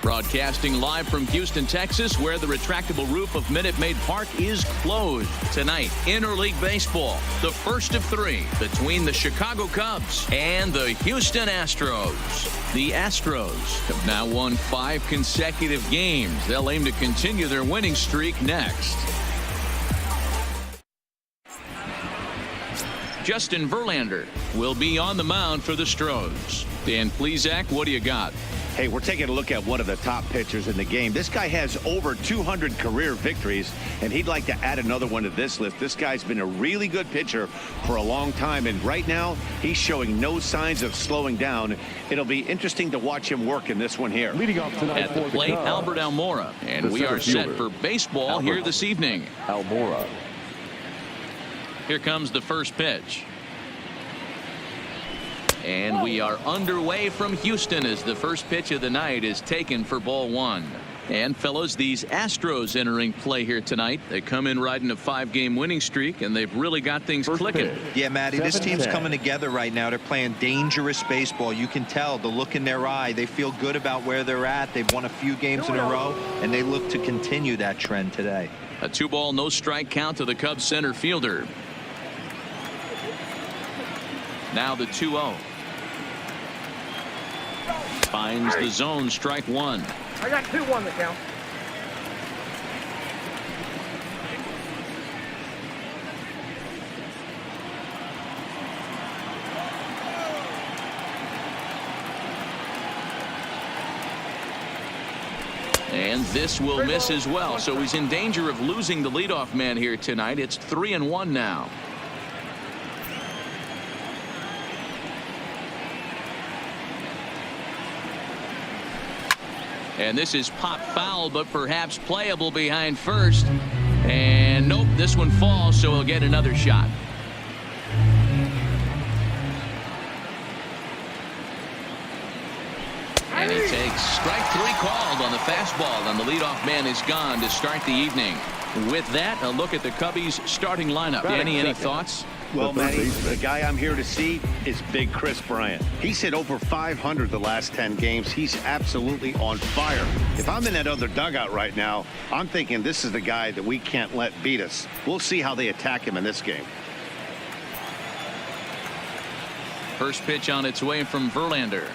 Broadcasting live from Houston, Texas, where the retractable roof of Minute Maid Park is closed. Tonight, interleague baseball, the first of three between the Chicago Cubs and the Houston Astros. The Astros have now won 5 consecutive games. They'll aim to continue their winning streak next. Justin Verlander will be on the mound for the Astros. Dan Plesac, what do you got? Hey, we're taking a look at one of the top pitchers in the game. This guy has over 200 career victories, and he'd like to add another one to this list. This guy's been a really good pitcher for a long time, and right now he's showing no signs of slowing down. It'll be interesting to watch him work in this one here. Leading off tonight at the plate, Albert Almora, and we are set for baseball here this evening. Almora. Here comes the first pitch. And we are underway from Houston as the first pitch of the night is taken for ball 1. And fellows, these Astros entering play here tonight. They come in riding a 5-game winning streak, and they've really got things clicking. Yeah, Matty, this team's coming together right now. They're playing dangerous baseball. You can tell the look in their eye. They feel good about where they're at. They've won a few games in a row, and they look to continue that trend today. A 2-ball, no strike count to the Cubs center fielder. Now the 2-0. Finds the zone, strike 1. I got 2-1 to count. And this will miss as well, so he's in danger of losing the leadoff man here tonight. It's 3-1 now. And this is pop foul, but perhaps playable behind first. And nope, this one falls, so he'll get another shot. And he takes strike 3 called on the fastball, and the leadoff man is gone to start the evening. With that, a look at the Cubbies starting lineup. Danny, any thoughts? Well, Matty, the guy I'm here to see is Big Chris Bryant. He's hit over 500 the last 10 games. He's absolutely on fire. If I'm in that other dugout right now, I'm thinking this is the guy that we can't let beat us. We'll see how they attack him in this game. First pitch on its way from Verlander.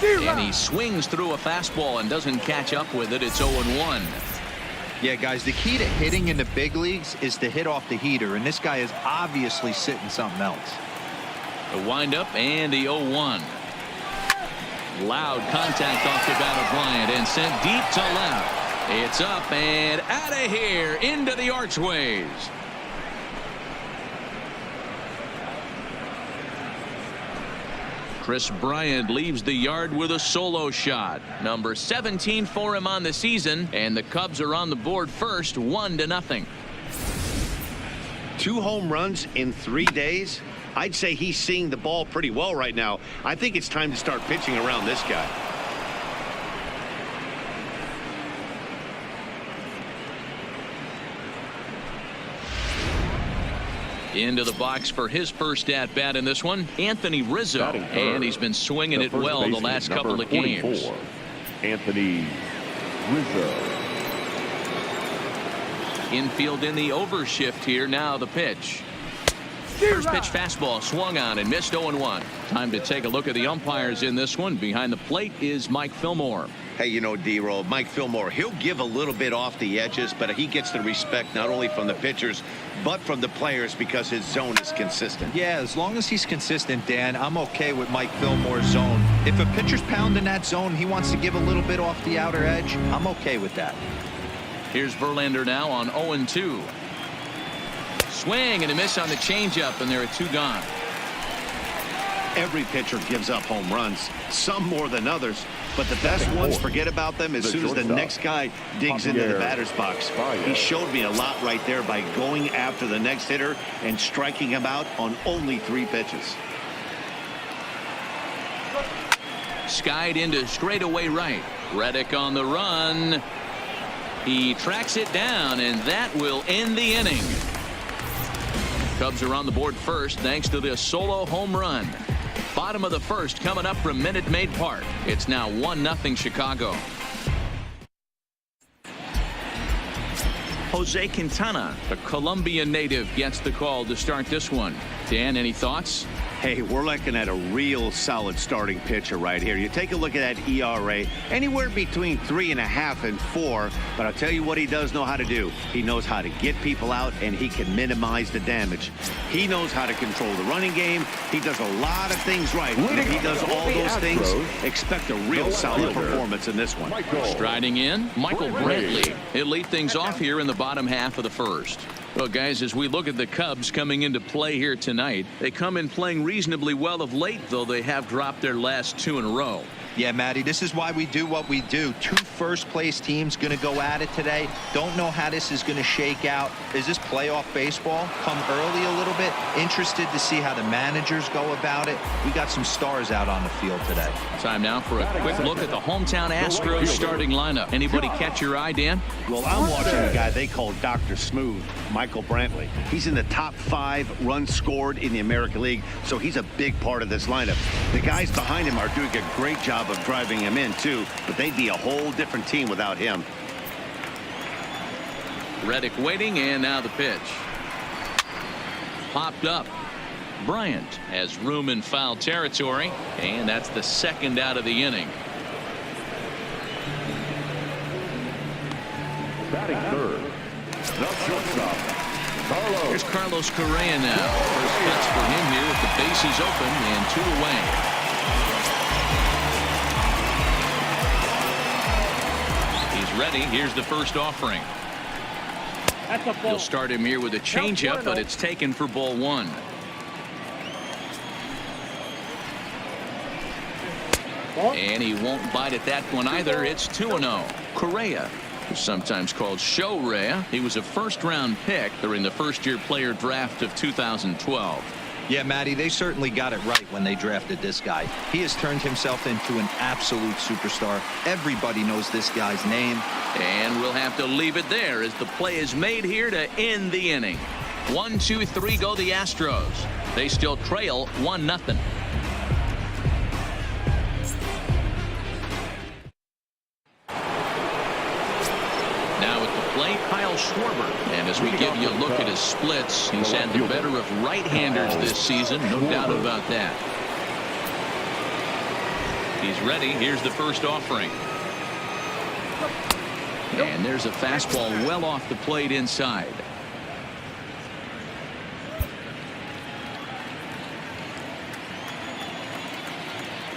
And he swings through a fastball and doesn't catch up with it. It's 0-1. Yeah, guys, the key to hitting in the big leagues is to hit off the heater, and this guy is obviously sitting something else. The windup and the 0-1. Loud contact off the bat of Bryant and sent deep to left. It's up and out of here into the archways. Chris Bryant leaves the yard with a solo shot. Number 17 for him on the season, and the Cubs are on the board first, 1-0. 2 home runs in 3 days. I'd say he's seeing the ball pretty well right now. I think it's time to start pitching around this guy. Into the box for his first at bat in this one, Anthony Rizzo, and he's been swinging it well the last couple of games. Anthony Rizzo. Infield in the overshift here. Now the pitch. First pitch fastball swung on and missed. 0-1. Time to take a look at the umpires in this one. Behind the plate is Mike Fillmore. Hey, you know, D-Roll, Mike Fillmore, he'll give a little bit off the edges, but he gets the respect not only from the pitchers, but from the players because his zone is consistent. Yeah, as long as he's consistent, Dan, I'm okay with Mike Fillmore's zone. If a pitcher's pounding that zone, he wants to give a little bit off the outer edge, I'm okay with that. Here's Verlander now on 0-2. Swing and a miss on the changeup, and there are 2 gone. Every pitcher gives up home runs, some more than others, but the best ones, forget about them as soon as the next guy digs into the batter's box. He showed me a lot right there by going after the next hitter and striking him out on only 3 pitches. Skied into straightaway right. Reddick on the run. He tracks it down, and that will end the inning. Cubs are on the board first thanks to this solo home run. Bottom of the first coming up from Minute Maid Park. It's now 1-0 Chicago. Jose Quintana, a Colombian native, gets the call to start this one. Dan, any thoughts? Hey, we're looking at a real solid starting pitcher right here. You take a look at that ERA, anywhere between 3.5 and 4. But I'll tell you what he does know how to do. He knows how to get people out, and he can minimize the damage. He knows how to control the running game. He does a lot of things right. And if he does all those things, expect a real solid performance in this one. Striding in, Michael Brantley. He'll lead things off here in the bottom half of the first. Well, guys, as we look at the Cubs coming into play here tonight, they come in playing reasonably well of late, though they have dropped their last 2 in a row. Yeah, Matty, this is why we do what we do. 2 first-place teams going to go at it today. Don't know how this is going to shake out. Is this playoff baseball? Come early a little bit. Interested to see how the managers go about it. We got some stars out on the field today. Time now for a quick look at the hometown Astros starting lineup. Anybody catch your eye, Dan? Well, I'm watching a guy they call Dr. Smooth, Michael Brantley. He's in the top 5 runs scored in the American League, so he's a big part of this lineup. The guys behind him are doing a great job of driving him in, too, but they'd be a whole different team without him. Reddick waiting, and now the pitch. Popped up. Bryant has room in foul territory, and that's the second out of the inning. Batting third, the shortstop, Carlos. Here's Carlos Correa now. First pitch for him here with the bases open and 2 away. He's ready. Here's the first offering. He'll start him here with a changeup, but it's taken for ball 1. And he won't bite at that one either. It's 2-0. Correa, who's sometimes called Show Rea. He was a first-round pick during the first-year player draft of 2012. Yeah, Matty, they certainly got it right when they drafted this guy. He has turned himself into an absolute superstar. Everybody knows this guy's name. And we'll have to leave it there as the play is made here to end the inning. 1, 2, 3 go the Astros. They still trail 1-0. Kyle Schwarber, and as we give you a look at his splits, he's had the better of right-handers this season, no doubt about that. He's ready. Here's the first offering, and there's a fastball well off the plate inside.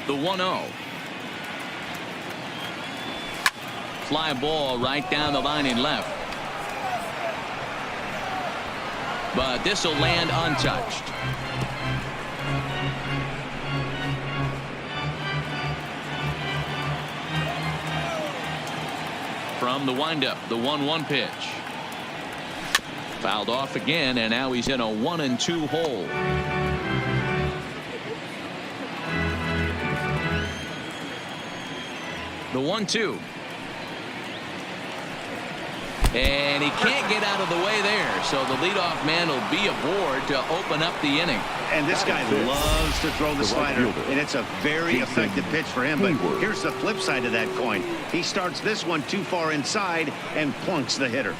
The 1-0. Fly ball right down the line in left. But this will land untouched. From the windup, the 1-1 pitch. Fouled off again, and now he's in a 1-2 hole. The 1-2. And he can't get out of the way there, so the leadoff man will be aboard to open up the inning. And this guy loves to throw the slider, and it's a very effective pitch for him. But here's the flip side of that coin. He starts this one too far inside and plunks the hitter.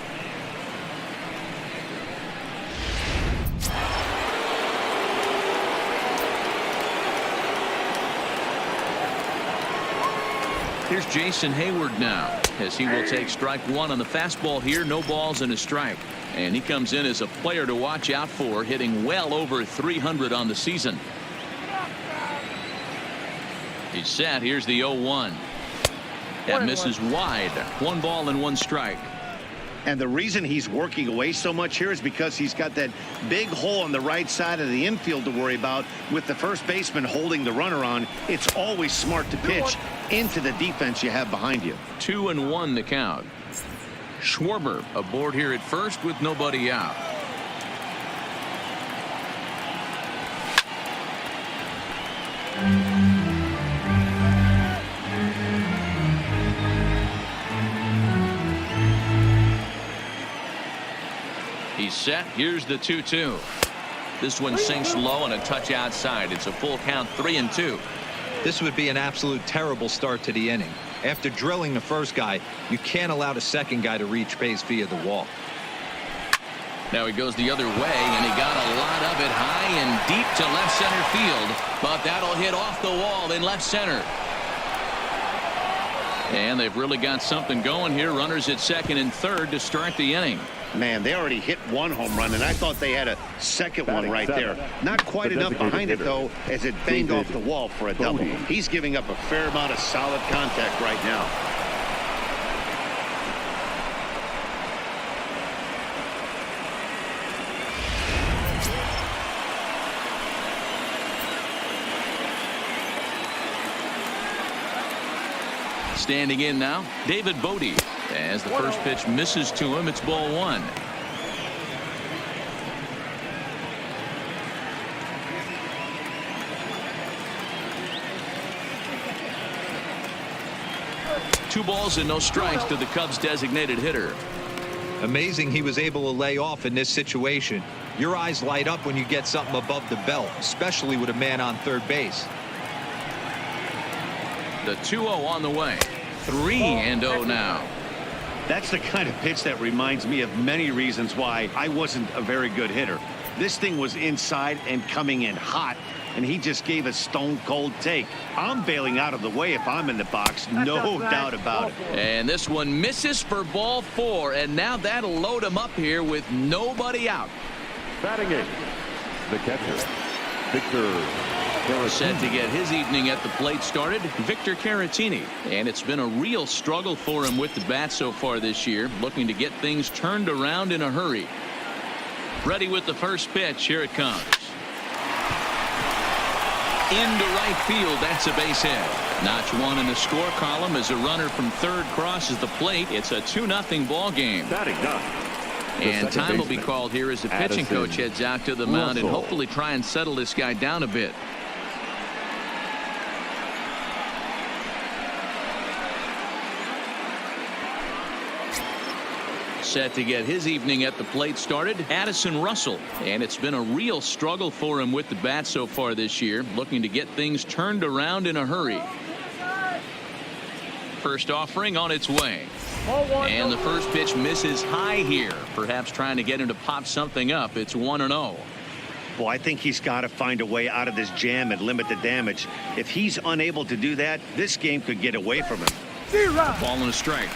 Here's Jason Hayward now, as he will take strike 1 on the fastball here. No balls and a strike. And he comes in as a player to watch out for, hitting well over 300 on the season. He's set. Here's the 0-1. That misses wide. 1 ball and 1 strike. And the reason he's working away so much here is because he's got that big hole on the right side of the infield to worry about. With the first baseman holding the runner on, it's always smart to pitch into the defense you have behind you. 2-1 the count. Schwarber aboard here at first with nobody out. He's set. Here's the 2-2. This one sinks low and a touch outside. It's a full count, 3-2. This would be an absolute terrible start to the inning. After drilling the first guy, you can't allow the second guy to reach base via the wall. Now he goes the other way, and he got a lot of it high and deep to left center field, but that'll hit off the wall in left center. And they've really got something going here. Runners at second and third to start the inning. Man, they already hit one home run, and I thought they had a second one right there. Not quite enough behind it, though, as it banged off the wall for a double. He's giving up a fair amount of solid contact right now. Standing in now, David Bodie. As the first pitch misses to him, it's ball one. Two balls and no strikes to the Cubs designated hitter. Amazing he was able to lay off in this situation. Your eyes light up when you get something above the belt, especially with a man on third base. The 2-0 on the way. 3-0 now. That's the kind of pitch that reminds me of many reasons why I wasn't a very good hitter. This thing was inside and coming in hot, and he just gave a stone-cold take. I'm bailing out of the way if I'm in the box, no doubt about it. And this one misses for ball four, and now that'll load him up here with nobody out. Batting eighth, the catcher, Victor. Set to get his evening at the plate started, Victor Caratini. And it's been a real struggle for him with the bat so far this year, looking to get things turned around in a hurry. Ready with the first pitch. Here it comes. Into right field. That's a base hit. Notch one in the score column as a runner from third crosses the plate. It's a 2-0 ball game. Batting ninth. And time will be called here as the pitching coach heads out to the mound and hopefully try and settle this guy down a bit. Set to get his evening at the plate started, Addison Russell. And it's been a real struggle for him with the bat so far this year, looking to get things turned around in a hurry. First offering on its way. And the first pitch misses high here, perhaps trying to get him to pop something up. It's 1-0. Well, I think he's got to find a way out of this jam and limit the damage. If he's unable to do that, this game could get away from him. Ball and a strike.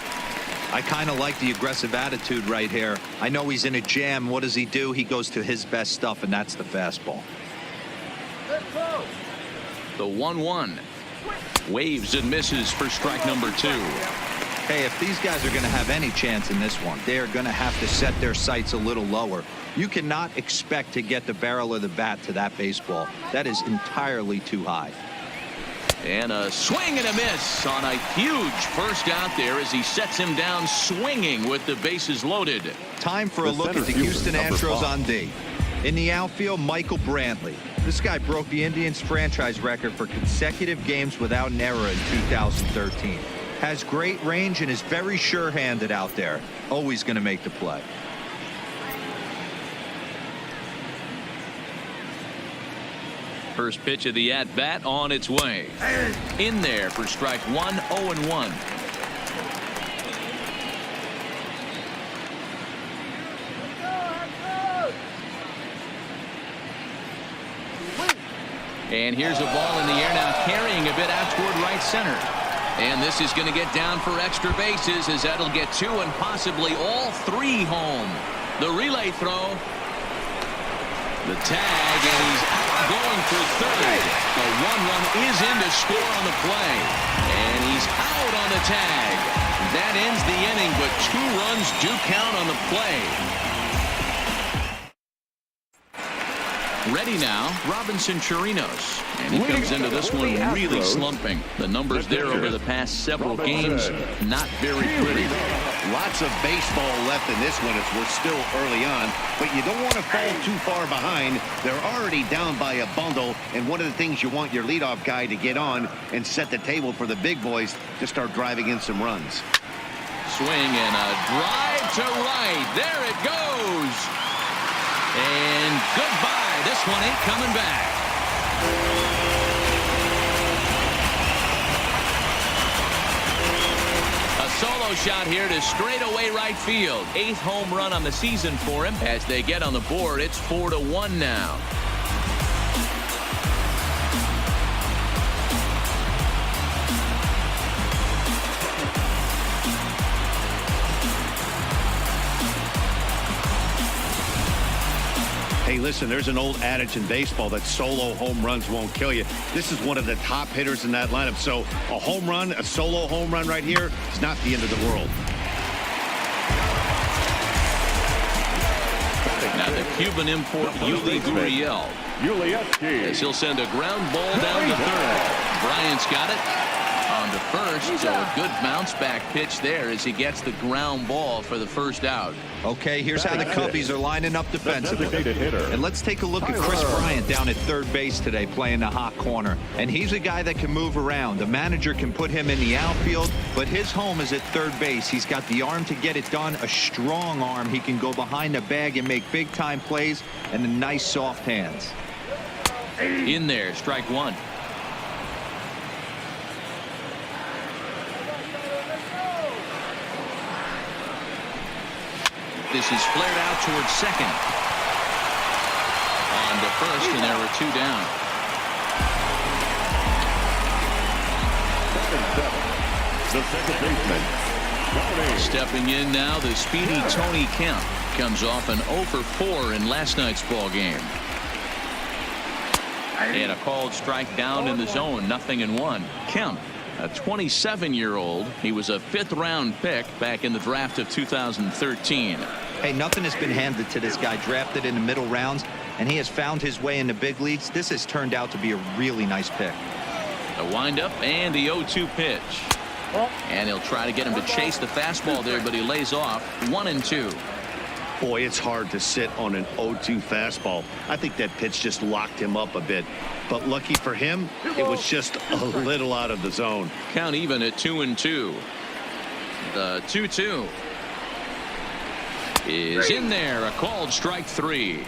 I kind of like the aggressive attitude right here. I know he's in a jam. What does he do? He goes to his best stuff, and that's the fastball. The 1-1. Waves and misses for strike number two. Hey, if these guys are going to have any chance in this one, they are going to have to set their sights a little lower. You cannot expect to get the barrel of the bat to that baseball. That is entirely too high. And a swing and a miss on a huge first out there as he sets him down swinging with the bases loaded. Time for a look at the Houston Astros on D. In the outfield, Michael Brantley. This guy broke the Indians franchise record for consecutive games without an error in 2013. Has great range and is very sure-handed out there. Always going to make the play. First pitch of the at-bat on its way. In there for strike one, 0-1. And here's a ball in the air now, carrying a bit out toward right center. And this is going to get down for extra bases as that'll get two and possibly all three home. The relay throw. The tag, and he's out going for third. A one-run is in to score on the play. And he's out on the tag. That ends the inning, but 2 runs do count on the play. Ready now, Robinson Chirinos. And he comes into this one really slumping. The numbers there over the past several games, not very pretty. Lots of baseball left in this one as we're still early on, but you don't want to fall too far behind. They're already down by a bundle, and one of the things you want your leadoff guy to get on and set the table for the big boys to start driving in some runs. Swing and a drive to right. There it goes. And goodbye. This one ain't coming back. A solo shot here to straightaway right field. 8th home run on the season for him. As they get on the board, it's 4-1 now. Hey, listen, there's an old adage in baseball that solo home runs won't kill you. This is one of the top hitters in that lineup. So a home run, a solo home run right here is not the end of the world. Now the Cuban import Yuli Gurriel. As he'll send a ground ball down to third. Bryant's got it on to first. So a good bounce back pitch there as he gets the ground ball for the first out. Okay, here's how the Cubbies are lining up defensively. And let's take a look at Chris Bryant down at third base today playing the hot corner. And he's a guy that can move around. The manager can put him in the outfield, but his home is at third base. He's got the arm to get it done, a strong arm. He can go behind the bag and make big-time plays, and the nice soft hands. In there, strike one. This is flared out towards second. On to first, and there were two down. The second baseman. Stepping in now, the speedy Tony Kemp comes off an 0 for 4 in last night's ball game. And a called strike down in the zone, 0-1. Kemp, a 27-year-old. He was a 5th-round pick back in the draft of 2013. Hey, nothing has been handed to this guy. Drafted in the middle rounds, and he has found his way in the big leagues. This has turned out to be a really nice pick. The windup and the 0-2 pitch. And he'll try to get him to chase the fastball there, but he lays off. 1-2. Boy, it's hard to sit on an 0-2 fastball. I think that pitch just locked him up a bit. But lucky for him, it was just a little out of the zone. Count even at 2-2. The 2-2 is in there. A called strike 3.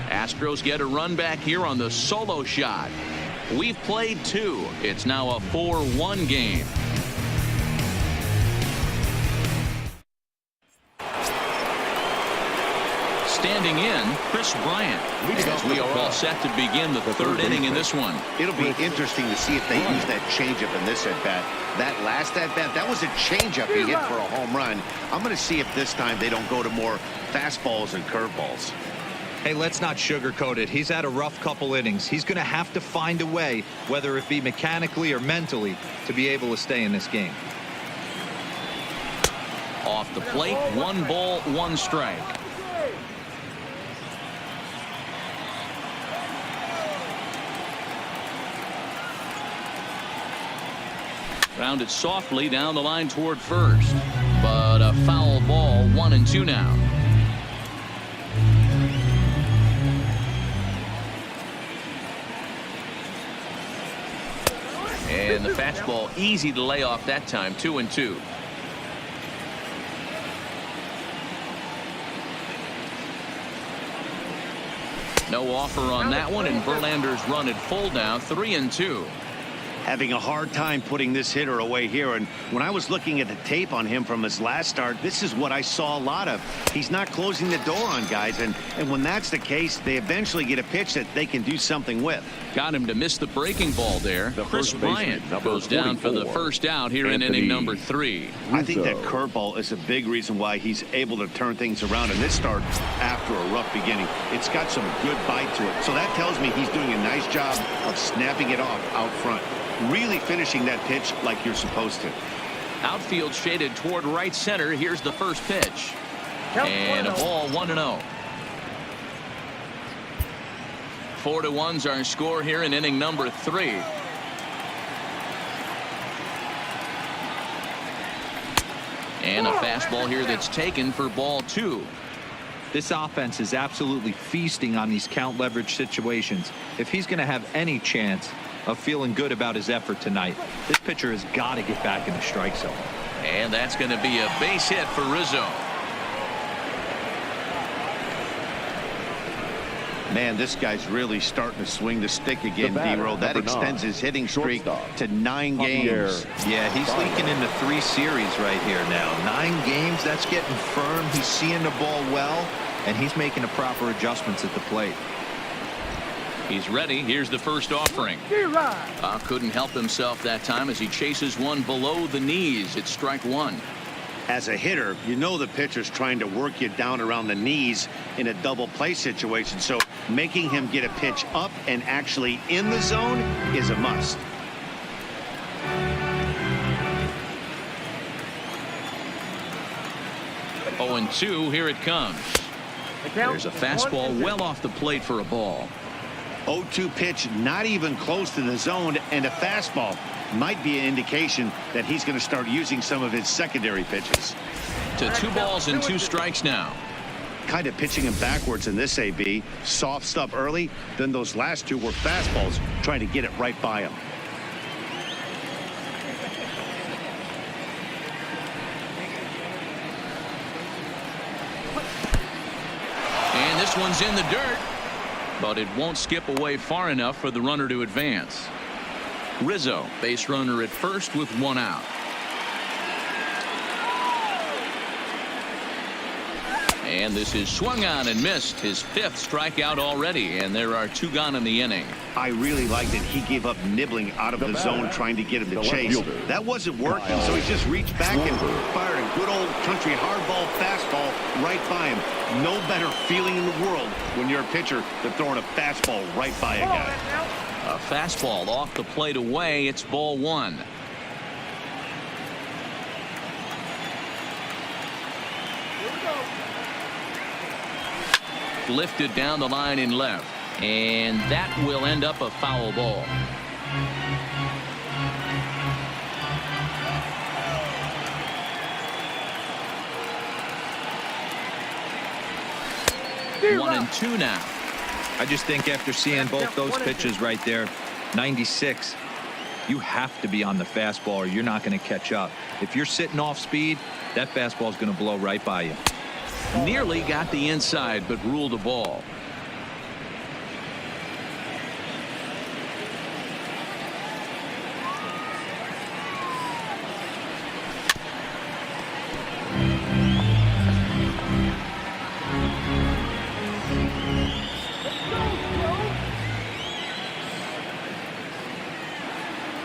Astros get a run back here on the solo shot. We've played 2. It's now a 4-1 game. Standing in, Chris Bryant. As we are all set to begin the 3rd inning in this one. It'll be interesting to see if they use that changeup in this at-bat. That last at-bat, that was a changeup he hit for a home run. I'm going to see if this time they don't go to more fastballs and curveballs. Hey, let's not sugarcoat it. He's had a rough couple innings. He's going to have to find a way, whether it be mechanically or mentally, to be able to stay in this game. Off the plate, 1 ball, 1 strike. Rounded softly down the line toward first, but a foul ball. 1-2 now. And the fastball easy to lay off that time. 2-2. No offer on that one, and Verlander's run at full now. 3-2. Having a hard time putting this hitter away here, and when I was looking at the tape on him from his last start, this is what I saw a lot of. He's not closing the door on guys, and when that's the case, they eventually get a pitch that they can do something with. Got him to miss the breaking ball there. Chris Bryant goes down for the first out here in inning number 3. I think that curveball is a big reason why he's able to turn things around in this start after a rough beginning. It's got some good bite to it, so that tells me he's doing a nice job of snapping it off out front. Really finishing that pitch like you're supposed to. Outfield shaded toward right center. Here's the first pitch. And a ball. 1-0. 4-1's our score here in inning number 3. And a fastball here that's taken for ball 2. This offense is absolutely feasting on these count leverage situations. If he's going to have any chance of feeling good about his effort tonight, this pitcher has got to get back in the strike zone. And that's going to be a base hit for Rizzo. Man, this guy's really starting to swing the stick again, D-Roll. That extends his hitting streak to 9 games. Yeah, he's leaking into 3 series right here now. 9 games, that's getting firm. He's seeing the ball well, and he's making the proper adjustments at the plate. He's ready. Here's the first offering. Couldn't help himself that time as he chases one below the knees. It's strike 1. As a hitter, you know the pitcher's trying to work you down around the knees in a double play situation. So making him get a pitch up and actually in the zone is a must. Oh, and 2. Here it comes. There's a fastball well off the plate for a ball. 0-2 pitch, not even close to the zone, and a fastball might be an indication that he's going to start using some of his secondary pitches. To 2 balls and 2 strikes now. Kind of pitching him backwards in this AB. Soft stuff early, then those last 2 were fastballs, trying to get it right by him. And this one's in the dirt, but it won't skip away far enough for the runner to advance. Rizzo, base runner at first with 1 out. And this is swung on and missed. His 5th strikeout already, and there are 2 gone in the inning. I really like that he gave up nibbling out of the zone trying to get him to chase. That wasn't working, so he just reached back and fired a good old country hardball fastball right by him. No better feeling in the world when you're a pitcher than throwing a fastball right by a guy. A fastball off the plate away. It's ball 1. Lifted down the line in left, and that will end up a foul ball. One and 2 now. I just think after seeing both those pitches right there, 96, you have to be on the fastball or you're not going to catch up. If you're sitting off speed, that fastball is going to blow right by you. Nearly got the inside, but ruled a ball.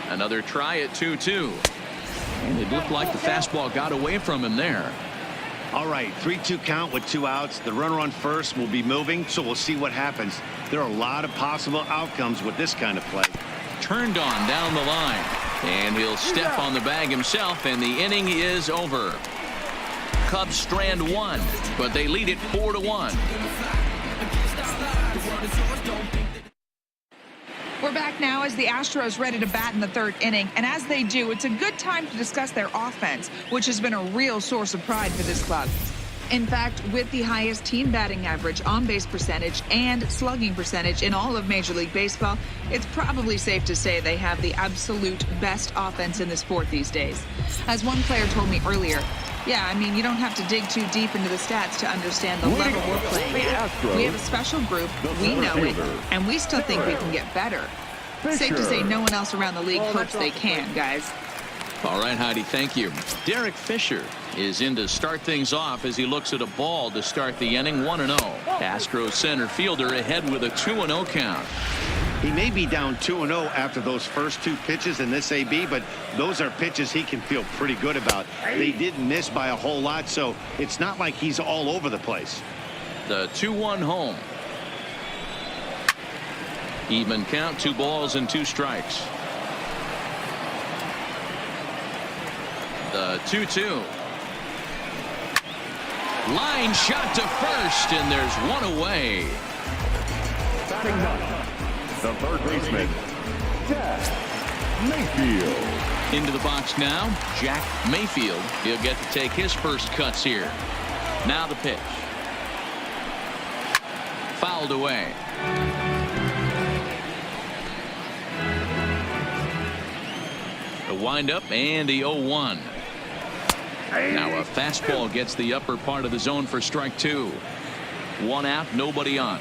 Another try at 2-2. And it looked like the fastball got away from him there. All right, 3-2 count with 2 outs. The runner on first will be moving, so we'll see what happens. There are a lot of possible outcomes with this kind of play. Turned on down the line, and he'll step on the bag himself, and the inning is over. Cubs strand 1, but they lead it 4-1. We're back now as the Astros ready to bat in the 3rd inning, and as they do, it's a good time to discuss their offense, which has been a real source of pride for this club. In fact, with the highest team batting average, on-base percentage, and slugging percentage in all of Major League Baseball, it's probably safe to say they have the absolute best offense in the sport these days. As one player told me earlier, yeah, I mean, you don't have to dig too deep into the stats to understand the level we're playing at. We have a special group, we know it, and we still think we can get better. Safe to say no one else around the league hopes they can, guys. All right, Heidi, thank you. Derek Fisher is in to start things off as he looks at a ball to start the inning. 1-0. Astros center fielder ahead with a 2-0 count. He may be down 2-0 after those first 2 pitches in this AB, but those are pitches he can feel pretty good about. They didn't miss by a whole lot, so it's not like he's all over the place. The 2-1 home. Even count, 2 balls and 2 strikes. The 2-2. Line shot to first, and there's 1 away. Batting 9, the 3rd baseman, Jack Mayfield. Into the box now, Jack Mayfield. He'll get to take his first cuts here. Now the pitch. Fouled away. The windup and the 0-1. Now a fastball gets the upper part of the zone for strike 2. 1 out, nobody on.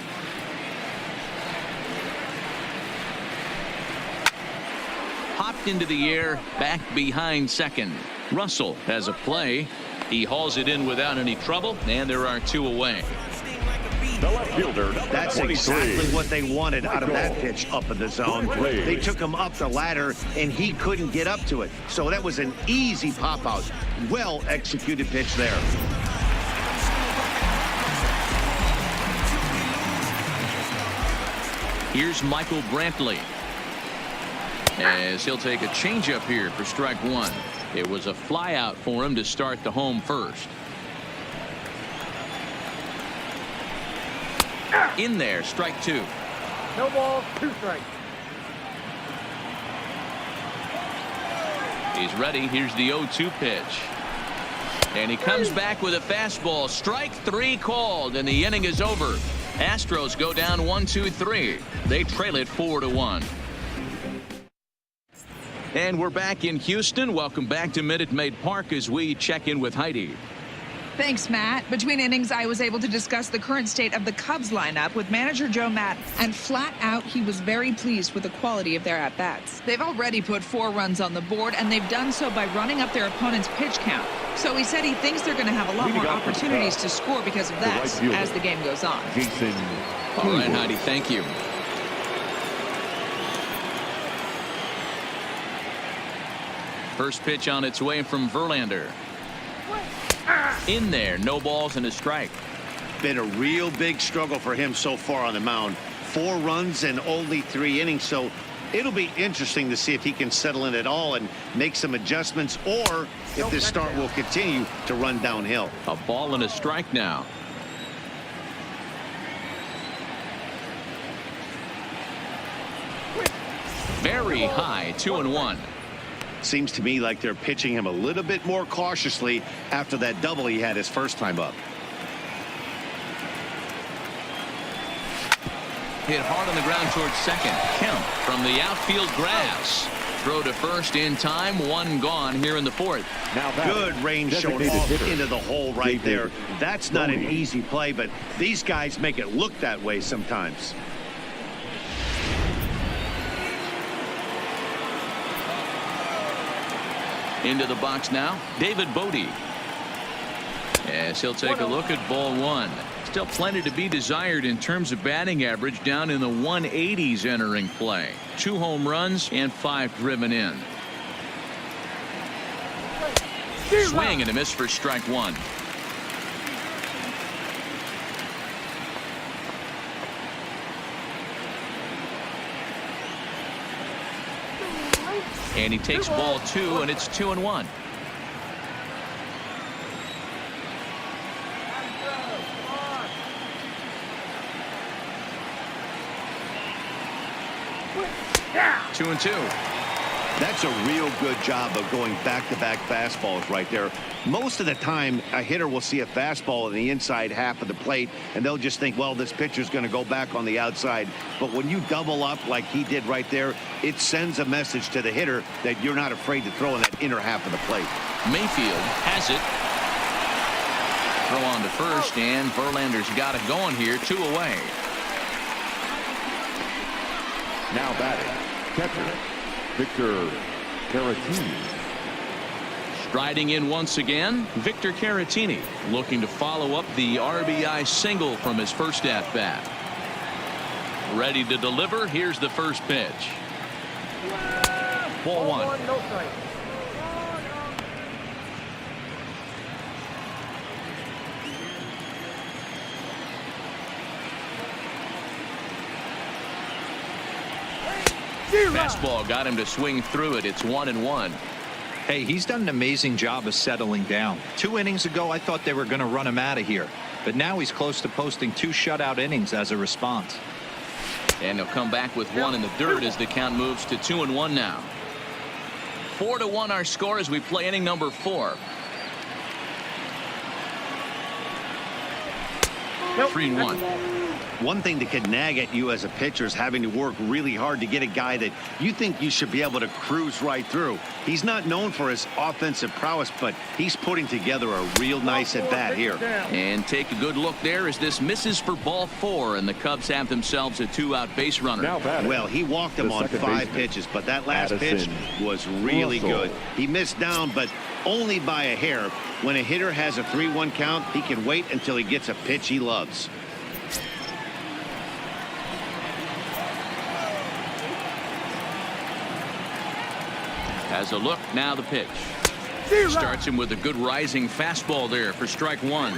popped into the air back behind second. Russell has a play. He hauls it in without any trouble, and there are 2 away. The left fielder, That's 23. exactly what they wanted out of that pitch up in the zone. They took him up the ladder, and he couldn't get up to it. So that was an easy pop-out. Well-executed pitch there. Here's Michael Brantley, as he'll take a changeup here for strike 1. It was a flyout for him to start the home first. In there, strike 2. No balls, 2 strikes. He's ready. Here's the 0-2 pitch. And he comes back with a fastball. Strike 3 called, and the inning is over. Astros go down 1-2-3. They trail it 4-1. And we're back in Houston. Welcome back to Minute Maid Park as we check in with Heidi. Thanks, Matt. Between innings, I was able to discuss the current state of the Cubs lineup with manager Joe Maddon, and flat out, he was very pleased with the quality of their at-bats. They've already put 4 runs on the board, and they've done so by running up their opponent's pitch count. So he said he thinks they're going to have a lot more opportunities to score because of that as the game goes on. Jason. All right, Heidi, thank you. First pitch on its way from Verlander. In there, no balls and a strike. Been a real big struggle for him so far on the mound. 4 runs and only 3 innings, so it'll be interesting to see if he can settle in at all and make some adjustments, or if this start will continue to run downhill. A ball and a strike now. Very high, 2-1. Seems to me like they're pitching him a little bit more cautiously after that double he had his first time up. Hit hard on the ground towards second. Kemp from the outfield grass. Throw to first in time. 1 gone here in the 4th. Now good range showing off into the hole right there. That's not an easy play, but these guys make it look that way sometimes. Into the box now, David Bodie. Yes, he'll take a look at ball 1. Still plenty to be desired in terms of batting average, down in the 180s entering play. 2 home runs and 5 driven in. Swing and a miss for strike 1. And he takes ball 2, and it's 2-1. Yeah. 2-2. That's a real good job of going back-to-back fastballs right there. Most of the time, a hitter will see a fastball in the inside half of the plate, and they'll just think, well, this pitcher's going to go back on the outside. But when you double up like he did right there, it sends a message to the hitter that you're not afraid to throw in that inner half of the plate. Mayfield has it. Throw on to first, and Verlander's got it going here. 2 away. Now batting, catcher, Victor Caratini. Striding in once again, Victor Caratini, looking to follow up the RBI single from his first at-bat. Ready to deliver. Here's the first pitch. Ball 1. No strike. Fastball got him to swing through it. It's 1-1. Hey, he's done an amazing job of settling down. 2 innings ago, I thought they were going to run him out of here. But now he's close to posting 2 shutout innings as a response. And he'll come back with 1 in the dirt as the count moves to 2-1 now. 4-1 our score as we play inning number 4. 3-1. One thing that could nag at you as a pitcher is having to work really hard to get a guy that you think you should be able to cruise right through. He's not known for his offensive prowess, but he's putting together a real nice at-bat here. And take a good look there as this misses for ball 4, and the Cubs have themselves a 2-out base runner. Well, he walked him on 5 pitches, but that last pitch was really good. He missed down, but only by a hair. When a hitter has a 3-1 count, he can wait until he gets a pitch he loves. Has a look, now the pitch. Starts him with a good rising fastball there for strike 1.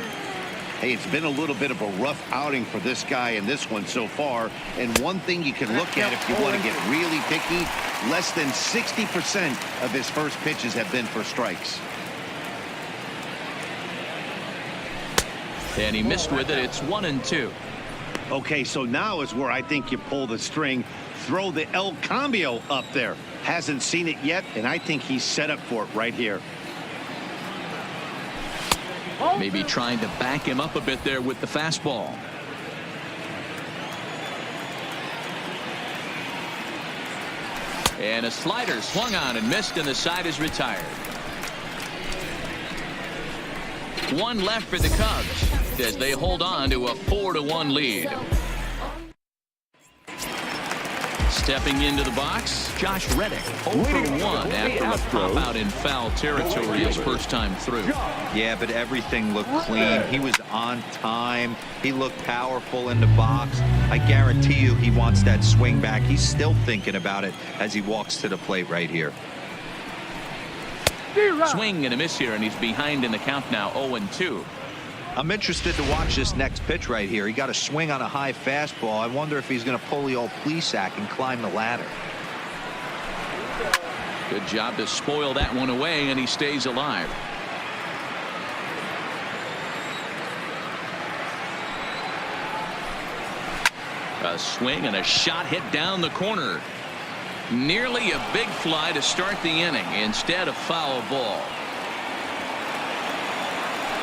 Hey, it's been a little bit of a rough outing for this guy in this one so far. And one thing you can look at if you want to get really picky, less than 60% of his first pitches have been for strikes. And he missed with it. It's 1-2. Okay, so now is where I think you pull the string. Throw the El Cambio up there. Hasn't seen it yet, and I think he's set up for it right here. Maybe trying to back him up a bit there with the fastball. And a slider swung on and missed, and the side is retired. 1 left for the Cubs as they hold on to a 4-1 lead. Stepping into the box, Josh Reddick, 0 for 1 after a pop out in foul territory his first time through. Yeah, but everything looked clean. He was on time. He looked powerful in the box. I guarantee you he wants that swing back. He's still thinking about it as he walks to the plate right here. Swing and a miss here, and he's behind in the count now, 0-2. I'm interested to watch this next pitch right here. He got a swing on a high fastball. I wonder if he's going to pull the old Plesac and climb the ladder. Good job to spoil that one away, and he stays alive. A swing and a shot hit down the corner. Nearly a big fly to start the inning. Instead, a foul ball.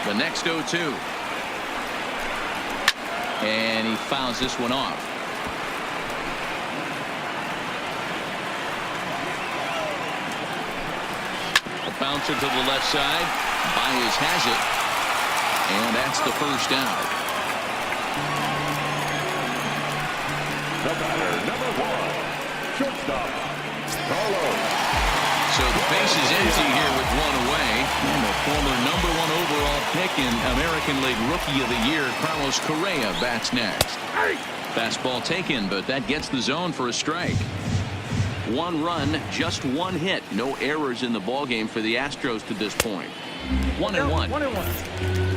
The next 0-2. And he fouls this one off. A bouncer to the left side. Baez has it. And that's the first out. The batter, number 1, shortstop, Carlos. So the base is empty here with 1 away. And the former number 1 overall pick in American League Rookie of the Year, Carlos Correa, bats next. Fastball taken, but that gets the zone for a strike. 1 run, just 1 hit. No errors in the ballgame for the Astros to this point. 1-1. 1-1.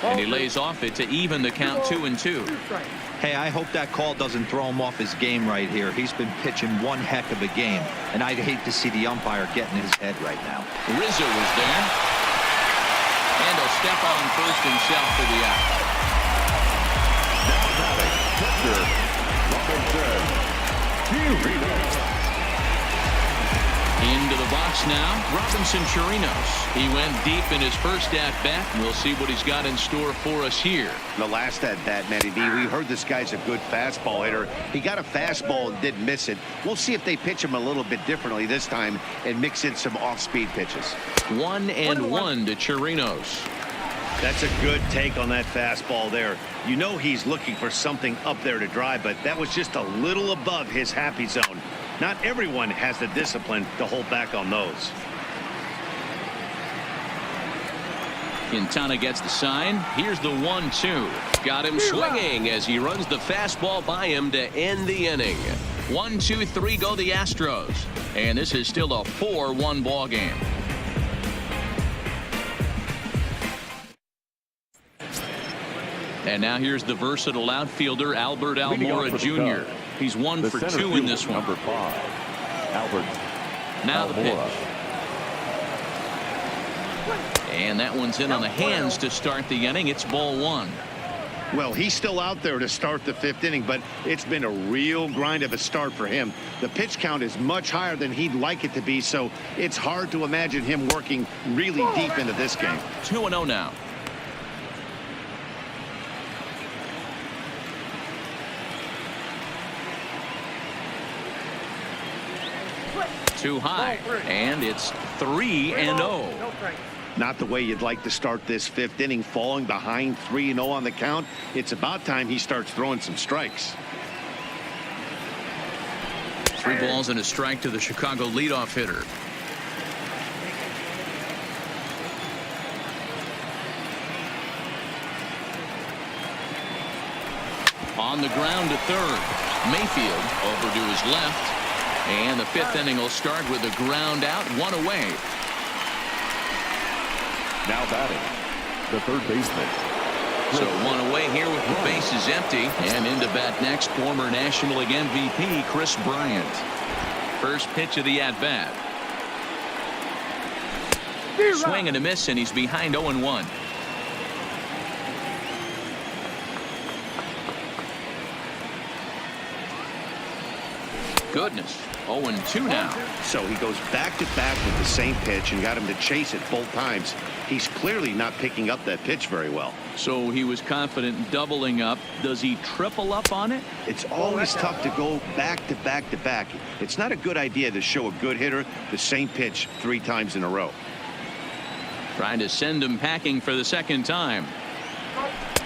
And he lays off it to even the count 2-2. Hey, I hope that call doesn't throw him off his game right here. He's been pitching one heck of a game, and I'd hate to see the umpire get in his head right now. Rizzo was there. And a step on first himself for the out. Now batting, catcher, Robinson. Into the box now, Robinson Chirinos. He went deep in his first at-bat. We'll see what he's got in store for us here. The last at-bat, Matty D, we heard this guy's a good fastball hitter. He got a fastball and didn't miss it. We'll see if they pitch him a little bit differently this time and mix in some off-speed pitches. 1-1 to Chirinos. That's a good take on that fastball there. You know he's looking for something up there to drive, but that was just a little above his happy zone. Not everyone has the discipline to hold back on those. Quintana gets the sign. Here's the 1-2. Got him swinging as he runs the fastball by him to end the inning. 1-2-3 go the Astros. And this is still a 4-1 ball game. And now here's the versatile outfielder, Albert Almora Jr. He's 1 for 2 in this one. Number 5, Albert. Now the pitch. And that one's in on the hands to start the inning. It's ball one. Well, he's still out there to start the 5th inning, but it's been a real grind of a start for him. The pitch count is much higher than he'd like it to be, so it's hard to imagine him working really deep into this game. 2-0 now. Too high, and it's 3-0. Not the way you'd like to start this 5th inning, falling behind 3-0 on the count. It's about time he starts throwing some strikes. 3 balls and a strike to the Chicago leadoff hitter. On the ground to third. Mayfield over to his left. And the 5th inning will start with a ground out, 1 away. Now batting, the third baseman. So 1 away here with the bases empty. And into bat next, former National League MVP Chris Bryant. First pitch of the at-bat. Swing and a miss, and he's behind 0-1. Goodness. 0-2 now. So he goes back-to-back with the same pitch and got him to chase it both times. He's clearly not picking up that pitch very well. So he was confident doubling up. Does he triple up on it? It's always tough to go back-to-back-to-back. It's not a good idea to show a good hitter the same pitch 3 times in a row. Trying to send him packing for the second time.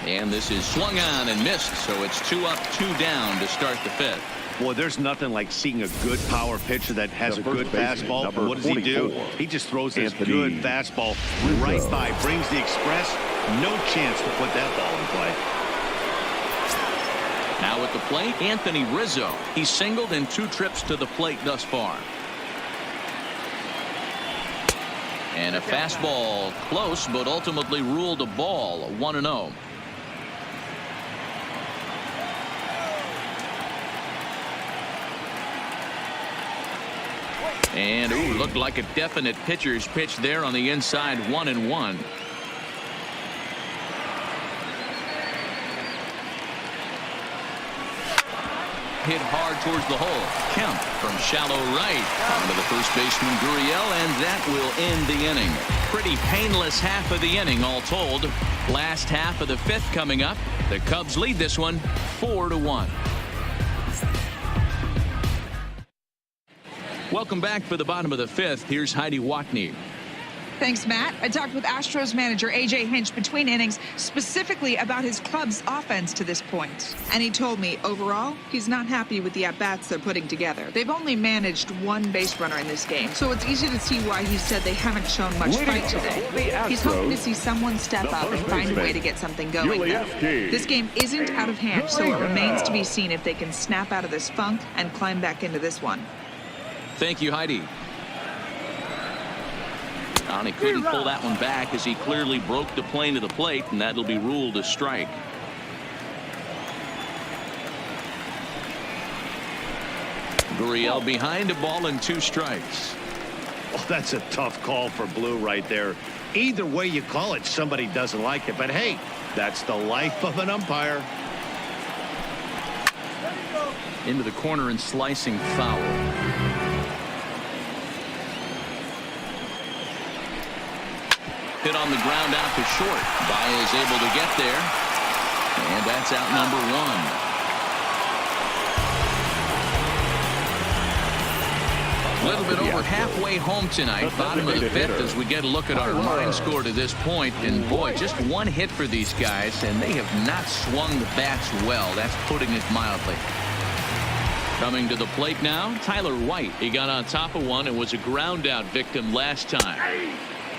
And this is swung on and missed. So it's 2 up, 2 down to start the 5th. Boy, there's nothing like seeing a good power pitcher that has a good fastball. What does he do? He just throws this good fastball right by, brings the express. No chance to put that ball in play. Now at the plate, Anthony Rizzo. He's singled in 2 trips to the plate thus far. And a fastball close, but ultimately ruled a ball, 1-0. And looked like a definite pitcher's pitch there on the inside, 1-1. Hit hard towards the hole. Kemp from shallow right onto the first baseman Gurriel, and that will end the inning. Pretty painless half of the inning all told. Last half of the 5th coming up. The Cubs lead this one 4-1. Welcome back for the bottom of the 5th. Here's Heidi Watney. Thanks, Matt. I talked with Astros manager A.J. Hinch between innings specifically about his club's offense to this point. And he told me, overall, he's not happy with the at-bats they're putting together. They've only managed 1 base runner in this game, so it's easy to see why he said they haven't shown much fight today. He's hoping to see someone step up and find a way to get something going, though. This game isn't out of hand, so it remains to be seen if they can snap out of this funk and climb back into this one. Thank you, Heidi. And he couldn't pull that one back as he clearly broke the plane of the plate, and that'll be ruled a strike. Gurriel behind a ball and 2 strikes. Oh, that's a tough call for Blue right there. Either way you call it, somebody doesn't like it. But hey, that's the life of an umpire. Into the corner and slicing foul. Hit on the ground out to short. Baez is able to get there. And that's out number 1. A little bit over halfway home tonight. Bottom of the 5th as we get a look at our line score to this point. And boy, just 1 hit for these guys, and they have not swung the bats well. That's putting it mildly. Coming to the plate now, Tyler White. He got on top of one and was a ground out victim last time.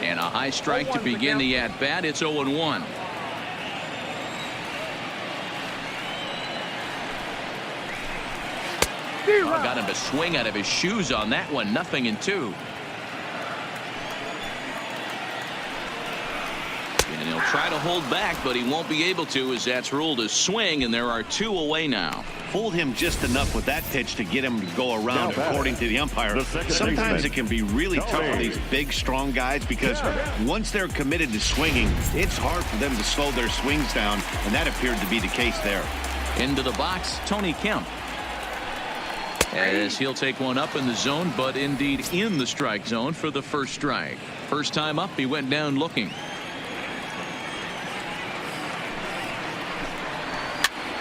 And a high strike to begin the at-bat. It's 0-1. Got him to swing out of his shoes on that one. 0-2. And he'll try to hold back, but he won't be able to, as that's ruled a swing, and there are 2 away now. Fooled him just enough with that pitch to get him to go around, according to the umpire. Sometimes it can be really tough for these big, strong guys because once they're committed to swinging, it's hard for them to slow their swings down, and that appeared to be the case there. Into the box, Tony Kemp. As he'll take one up in the zone, but indeed in the strike zone for the first strike. First time up, he went down looking.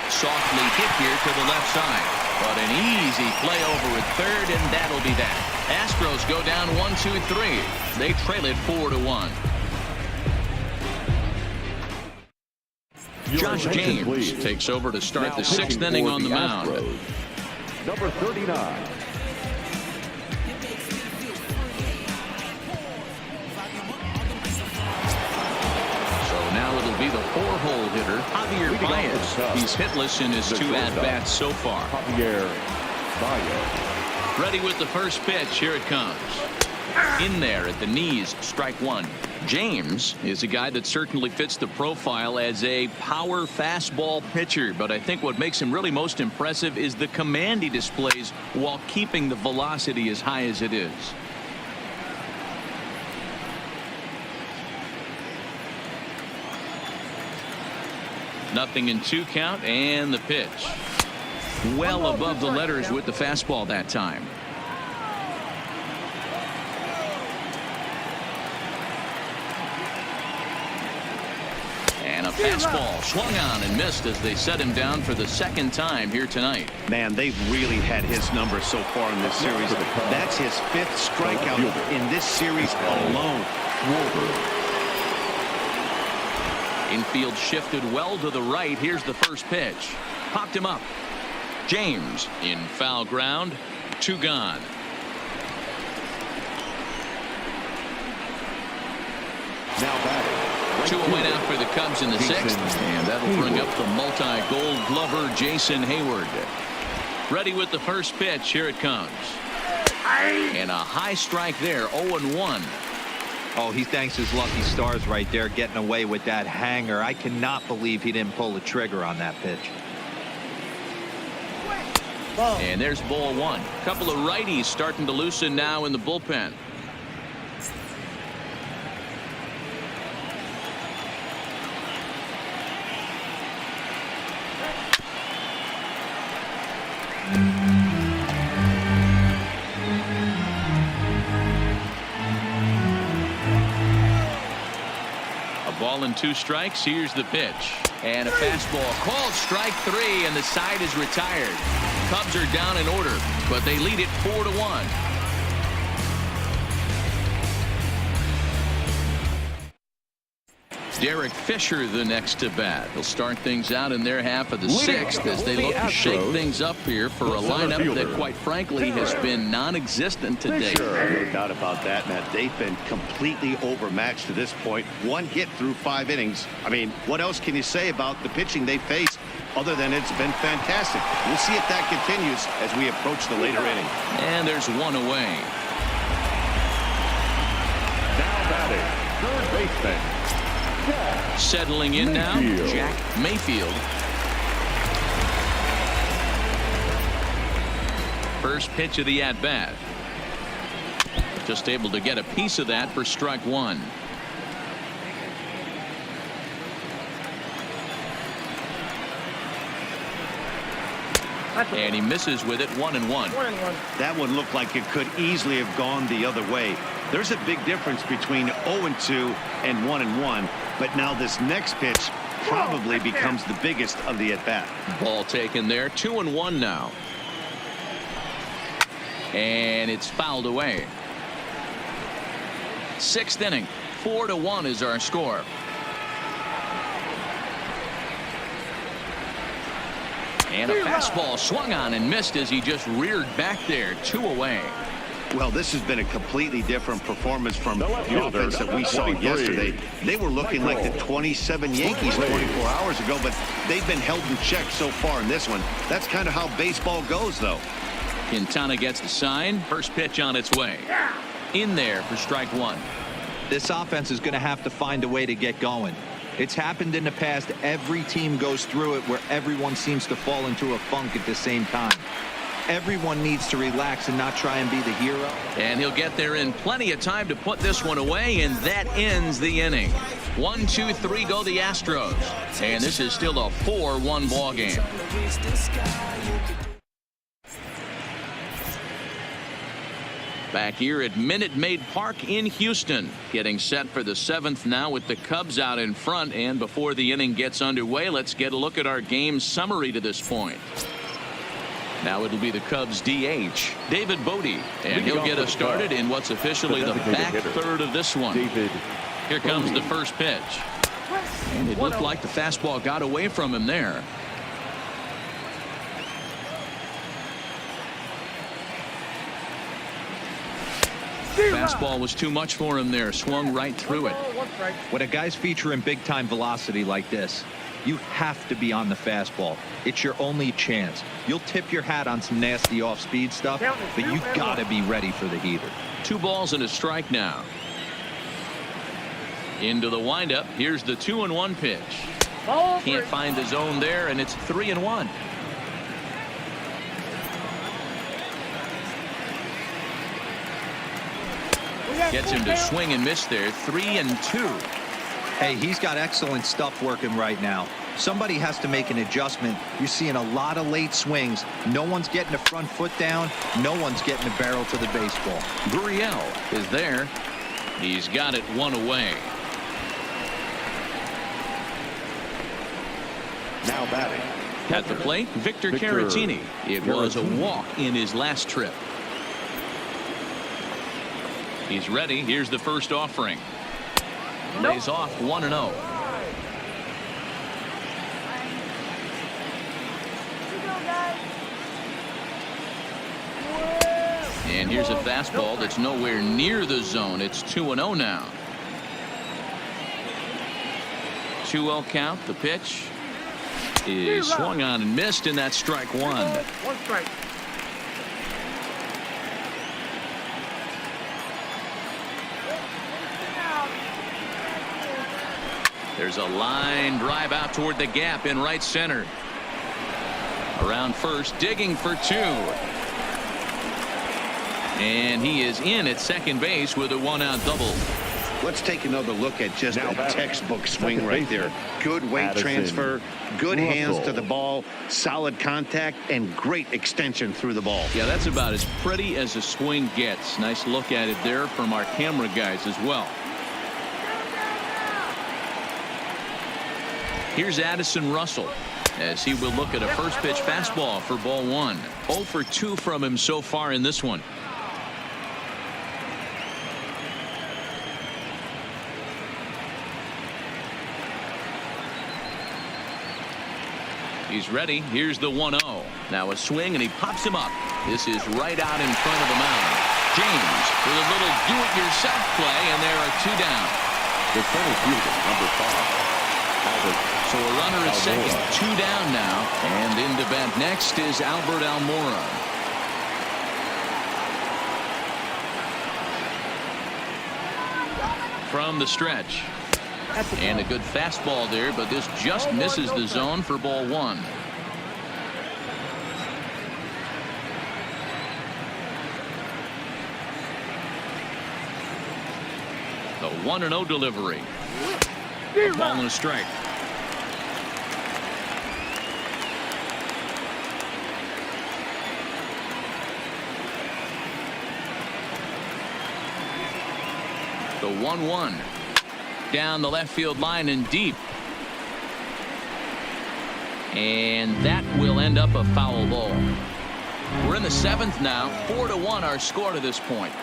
Softly hit here to the left side, but an easy play over at third, and that'll be that. Astros go down 1-2-3. They trail it 4-1. Josh James takes over to start the 6th inning on the mound. Number 39. Now it'll be the 4-hole hitter, Javier Baez. He's hitless in his 2 at-bats so far. Javier Baez. Ready with the first pitch. Here it comes. In there at the knees, strike 1. James is a guy that certainly fits the profile as a power fastball pitcher, but I think what makes him really most impressive is the command he displays while keeping the velocity as high as it is. Nothing in 2 count, and the pitch. Well above the letters with the fastball that time. And a fastball swung on and missed as they set him down for the 2nd time here tonight. Man, they've really had his number so far in this series. That's his 5th strikeout in this series alone. Infield shifted well to the right. Here's the first pitch. Popped him up. James in foul ground. 2 gone. Now batting. 2 away now for the Cubs in the 6th. And that'll bring up the multi-gold glover Jason Hayward. Ready with the first pitch. Here it comes. And a high strike there. 0-1. Oh, he thanks his lucky stars right there, getting away with that hanger. I cannot believe he didn't pull the trigger on that pitch. And there's ball 1. Couple of righties starting to loosen now in the bullpen. Ball and 2 strikes. Here's the pitch. And a fastball called strike 3, and the side is retired. Cubs are down in order, but they lead it 4-1. Derek Fisher the next to bat. He'll start things out in their half of the 6th as they look to shake things up here for a lineup that quite frankly has been non-existent to date. No doubt about that, Matt. They've been completely overmatched to this point. 1 hit through 5 innings. I mean, what else can you say about the pitching they faced other than it's been fantastic? We'll see if that continues as we approach the later inning. And there's 1 away. Now batting, third baseman. Settling in now, Jack Mayfield. First pitch of the at-bat. Just able to get a piece of that for strike 1. And he misses with it. 1-1. That one looked like it could easily have gone the other way. There's a big difference between 0-2 and 1-1, but now this next pitch probably becomes the biggest of the at-bat. Ball taken there. 2-1 now. And it's fouled away. 6th inning. 4-1 is our score. And a fastball swung on and missed as he just reared back there. 2 away. Well, this has been a completely different performance from the offense that we saw yesterday. They were looking like the 27 Yankees 24 hours ago, but they've been held in check so far in this one. That's kind of how baseball goes, though. Quintana gets the sign. First pitch on its way. In there for strike 1. This offense is going to have to find a way to get going. It's happened in the past. Every team goes through it where everyone seems to fall into a funk at the same time. Everyone needs to relax and not try and be the hero. And he'll get there in plenty of time to put this one away, and that ends the inning. 1, 2, 3 go the Astros. And this is still a 4-1 ball game. Back here at Minute Maid Park in Houston, getting set for the 7th now with the Cubs out in front. And before the inning gets underway, let's get a look at our game summary to this point. Now it'll be the Cubs DH, David Bodie, and he'll get us started in what's officially the back third of this one. Here comes the first pitch. And it looked like the fastball got away from him there. Fastball was too much for him there. Swung right through it. When a guy's featuring big-time velocity like this, you have to be on the fastball. It's your only chance. You'll tip your hat on some nasty off-speed stuff, but you got to be ready for the heater. 2 balls and a strike now. Into the windup. Here's the 2-1 pitch. Can't find the zone there, and it's 3-1. Gets him to swing and miss there. 3-2. Hey, he's got excellent stuff working right now. Somebody has to make an adjustment. You're seeing a lot of late swings. No one's getting the front foot down. No one's getting the barrel to the baseball. Gurriel is there. He's got it 1 away. Now batting. At the plate, Victor Caratini. It was a walk in his last trip. He's ready. Here's the first offering. Lays off 1-0. And here's a fastball that's nowhere near the zone. It's 2-0 now. 2-0 count. The pitch is swung on and missed, and that's strike 1. 1 strike. There's a line drive out toward the gap in right center. Around first, digging for 2. And he is in at second base with a 1-out double. Let's take another look at just a textbook swing right there. Good weight transfer, good hands to the ball, solid contact, and great extension through the ball. Yeah, that's about as pretty as a swing gets. Nice look at it there from our camera guys as well. Here's Addison Russell as he will look at a first pitch fastball for ball 1. 0 for 2 from him so far in this one. He's ready. Here's the 1-0. Now a swing, and he pops him up. This is right out in front of the mound. James with a little do-it-yourself play, and there are 2 down. The center fielder, number 5. So a runner at second, 2 down now, and into bat next is Albert Almora. From the stretch, and a good fastball there, but this just misses the zone for ball 1. The 1-0 delivery. A ball and a strike. The 1-1 down the left field line and deep. And that will end up a foul ball. We're in the 7th now. 4-1 our score to this point.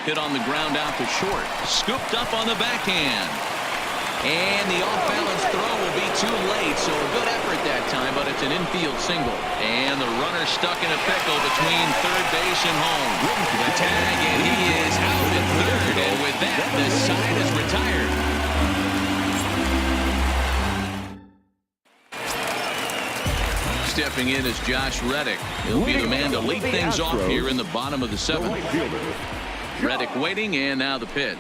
Hit on the ground out to short. Scooped up on the backhand. And the off-balance throw will be too late, so a good effort that time, but it's an infield single. And the runner stuck in a pickle between third base and home. The tag, and he is out at third, and with that, the side is retired. Stepping in is Josh Reddick. He'll be the man to lead things off here in the bottom of the 7th. Reddick waiting, and now the pitch.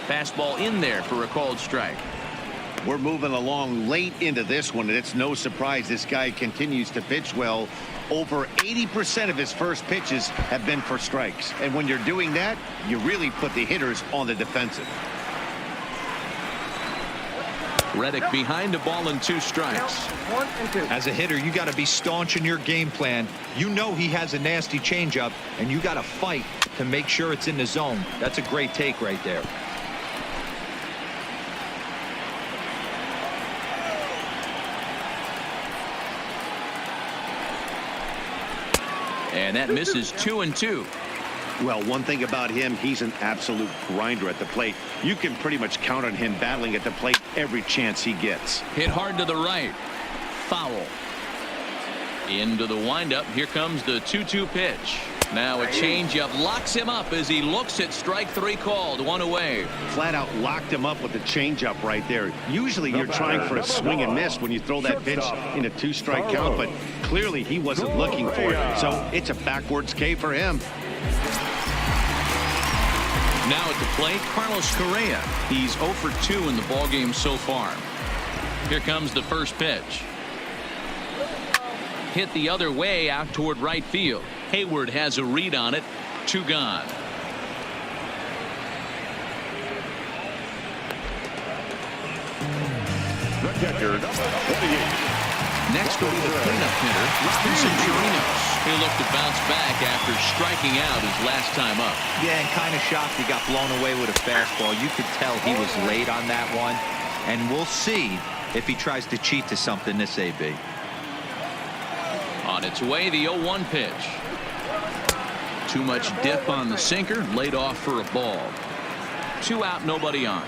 Fastball in there for a called strike. We're moving along late into this one, and it's no surprise this guy continues to pitch well. Over 80% of his first pitches have been for strikes. And when you're doing that, you really put the hitters on the defensive. Reddick behind a ball and 2 strikes. 1 and 2. As a hitter, you got to be staunch in your game plan. You know he has a nasty changeup, and you got to fight to make sure it's in the zone. That's a great take right there. And that misses 2 and 2. Well, one thing about him, he's an absolute grinder at the plate. You can pretty much count on him battling at the plate every chance he gets. Hit hard to the right. Foul. Into the windup. Here comes the 2-2 pitch. Now a changeup locks him up as he looks at strike 3 called. 1 away. Flat out locked him up with the changeup right there. Usually you're trying for a swing and miss when you throw that pitch in a 2-strike count, but clearly he wasn't looking for it. So it's a backwards K for him. Now at the plate, Carlos Correa. He's 0 for 2 in the ballgame so far. Here comes the first pitch. Hit the other way out toward right field. Hayward has a read on it. 2 gone. The catcher, number 28. Next will be the cleanup hitter, Robinson Chirinos. He'll look to bounce back after striking out his last time up. Yeah, and kind of shocked he got blown away with a fastball. You could tell he was late on that one. And we'll see if he tries to cheat to something this AB. On its way, the 0-1 pitch. Too much dip on the sinker, laid off for a ball. 2 out, nobody on.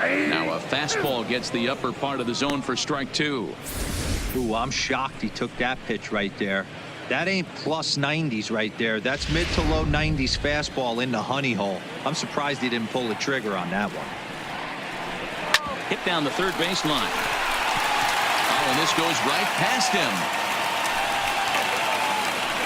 Now a fastball gets the upper part of the zone for strike 2. Ooh, I'm shocked he took that pitch right there. That ain't plus 90s right there. That's mid to low 90s fastball in the honey hole. I'm surprised he didn't pull the trigger on that one. Hit down the third baseline. Oh, and this goes right past him.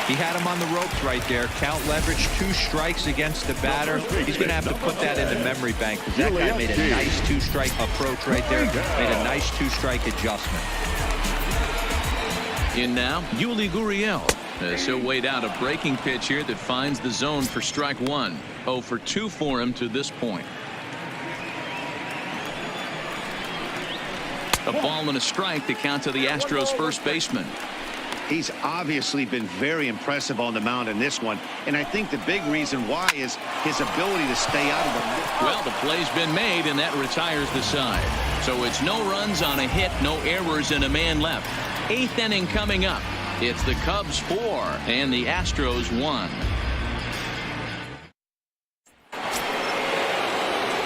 He had him on the ropes right there. Count leverage, 2 strikes against the batter. He's going to have to put that in the memory bank because that guy made a nice 2-strike approach right there. Made a nice 2-strike adjustment. In now, Yuli Gurriel. As he'll wait out a breaking pitch here that finds the zone for strike 1. 0 for 2 for him to this point. A ball and a strike to count to the Astros first baseman. He's obviously been very impressive on the mound in this one, and I think the big reason why is his ability to stay out of the... Well, the play's been made, and that retires the side. So it's no runs on a hit, no errors, and a man left. 8th inning coming up. It's the Cubs 4 and the Astros 1.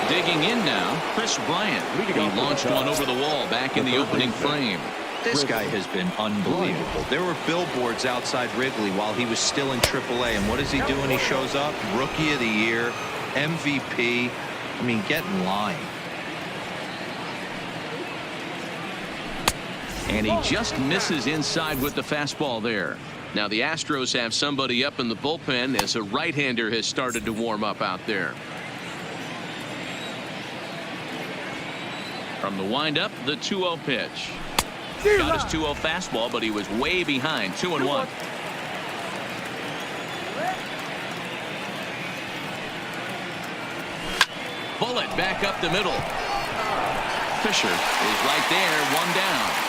Digging in now, Chris Bryant. He launched one over the wall back in the opening frame. This guy has been unbelievable. There were billboards outside Wrigley while he was still in AAA. And what does he do when he shows up? Rookie of the Year, MVP. I mean, get in line. And he just misses inside with the fastball there. Now the Astros have somebody up in the bullpen as a right-hander has started to warm up out there. From the windup, the 2-0 pitch. Got his 2-0 fastball, but he was way behind. 2-1. Bullet back up the middle. Fisher is right there, 1 down.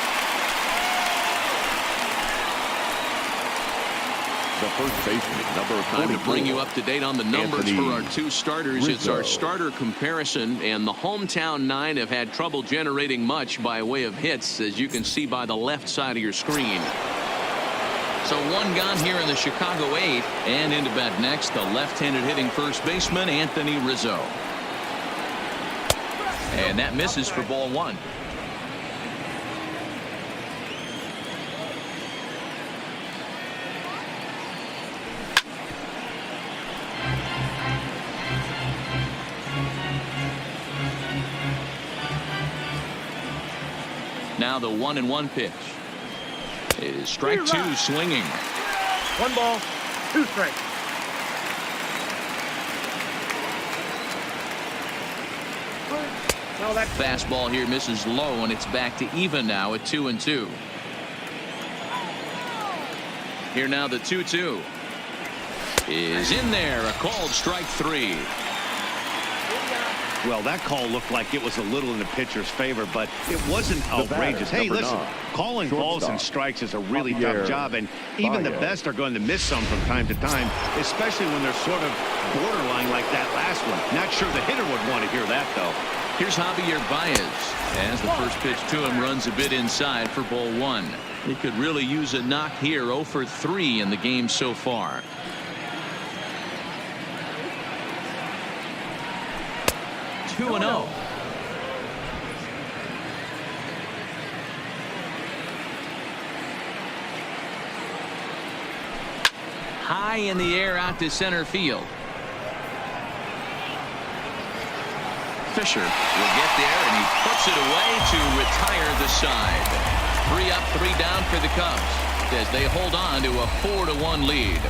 The first baseman, number 44. Time to bring you up to date on the numbers for our 2 starters. It's our starter comparison, and the hometown 9 have had trouble generating much by way of hits, as you can see by the left side of your screen. So 1 gone here in the Chicago 8th, and into bat next, the left-handed hitting first baseman, Anthony Rizzo. And that misses for ball 1. Now the 1-1 pitch. It is strike 2 swinging. 1 ball, 2 strikes. No, that's Fastball here misses low, and it's back to even now at 2-2. Here now the 2-2 is in there. A called strike 3. Well, that call looked like it was a little in the pitcher's favor, but it wasn't outrageous. Hey, listen, calling balls and strikes is a really tough job, and even the best are going to miss some from time to time, especially when they're sort of borderline like that last one. Not sure the hitter would want to hear that, though. Here's Javier Baez as the first pitch to him runs a bit inside for ball 1. He could really use a knock here. 0 for 3 in the game so far. Two and 0. High in the air out to center field. Fisher will get there, and he puts it away to retire the side. 3 up, 3 down for the Cubs as they hold on to a 4-1 lead.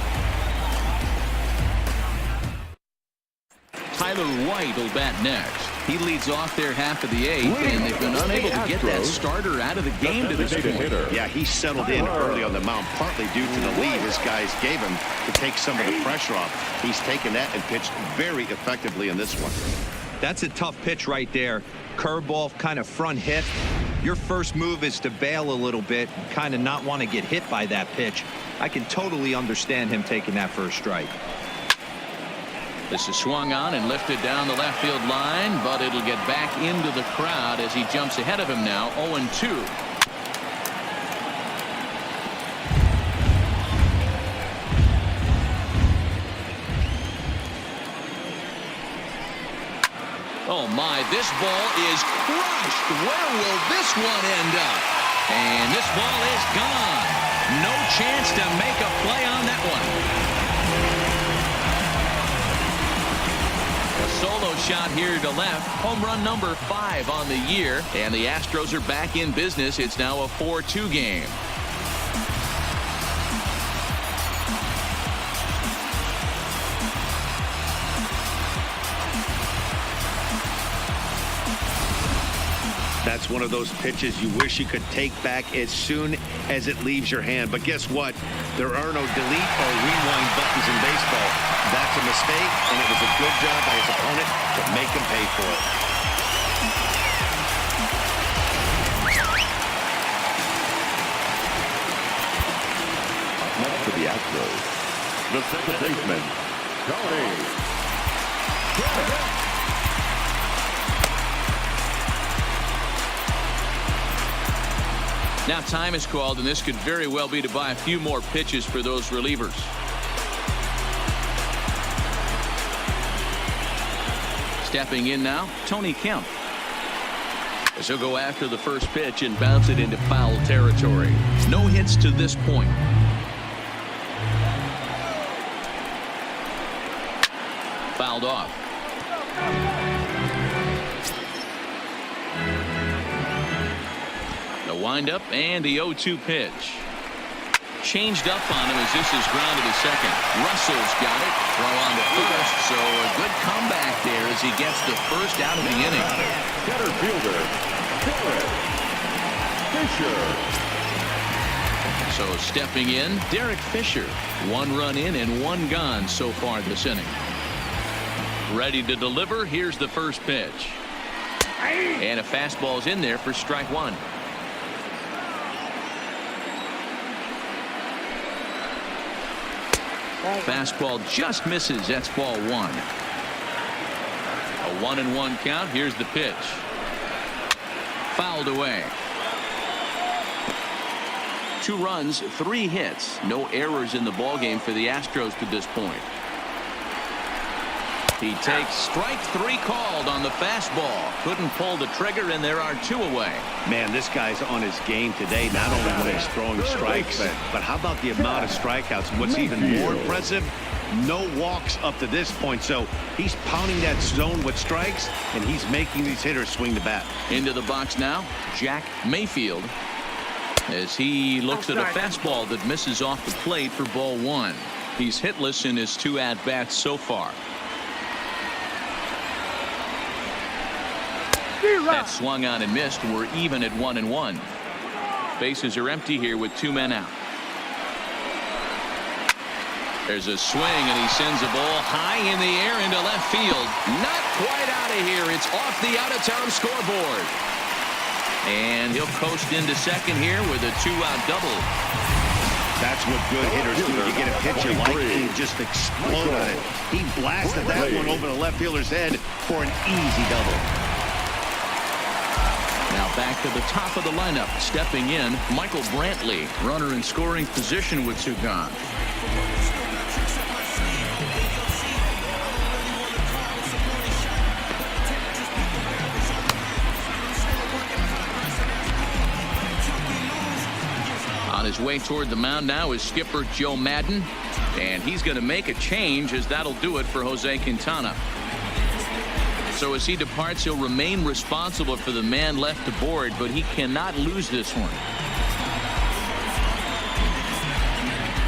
Tyler White will bat next. He leads off their half of the 8th, and they've been unable to get that starter out of the game to this point. Yeah, he settled in early on the mound, partly due to the lead his guys gave him to take some of the pressure off. He's taken that and pitched very effectively in this one. That's a tough pitch right there. Curveball, kind of front hit. Your first move is to bail a little bit, kind of not want to get hit by that pitch. I can totally understand him taking that first strike. This is swung on and lifted down the left field line, but it'll get back into the crowd as he jumps ahead of him now. 0-2. Oh my, this ball is crushed. Where will this one end up? And this ball is gone. No chance to make a play on that one. A solo shot here to left. Home run number 5 on the year. And the Astros are back in business. It's now a 4-2 game. That's one of those pitches you wish you could take back as soon as it leaves your hand. But guess what? There are no delete or rewind buttons in baseball. That's a mistake, and it was a good job by his opponent to make him pay for it. Next to the Astros, the second baseman, Tony. Now time is called, and this could very well be to buy a few more pitches for those relievers. Stepping in now, Tony Kemp. As he'll go after the first pitch and bounce it into foul territory. No hits to this point. Fouled off. The windup and the 0-2 pitch. Changed up on him as this is grounded to second. Russell's got it. Throw on to first. So a good comeback there as he gets the first out of the inning. Center fielder, Derek Fisher. So stepping in, Derek Fisher. 1 run in and 1 gone so far this inning. Ready to deliver. Here's the first pitch. And a fastball's in there for strike 1. Fastball just misses. That's ball 1. A 1-1 count. Here's the pitch. Fouled away. 2 runs, 3 hits. No errors in the ballgame for the Astros to this point. He takes strike 3 called on the fastball. Couldn't pull the trigger, and there are 2 away. Man, this guy's on his game today, not only when he's throwing strikes, but how about the amount of strikeouts? What's even more impressive, no walks up to this point. So he's pounding that zone with strikes, and he's making these hitters swing the bat. Into the box now, Jack Mayfield, as he looks at a fastball that misses off the plate for ball 1. He's hitless in his 2 at-bats so far. That swung on and missed. We're even at 1-1. Bases are empty here with 2 men out. There's a swing, and he sends a ball high in the air into left field. Not quite out of here. It's off the out-of-town scoreboard. And he'll coast into second here with a 2-out double. That's what good hitters do. You get a pitcher like he just explode on it. He blasted that one over the left fielder's head for an easy double. Now back to the top of the lineup. Stepping in, Michael Brantley. Runner in scoring position with 2 gone. On his way toward the mound now is skipper Joe Madden, and he's going to make a change, as that'll do it for Jose Quintana. So as he departs, he'll remain responsible for the man left aboard, but he cannot lose this one.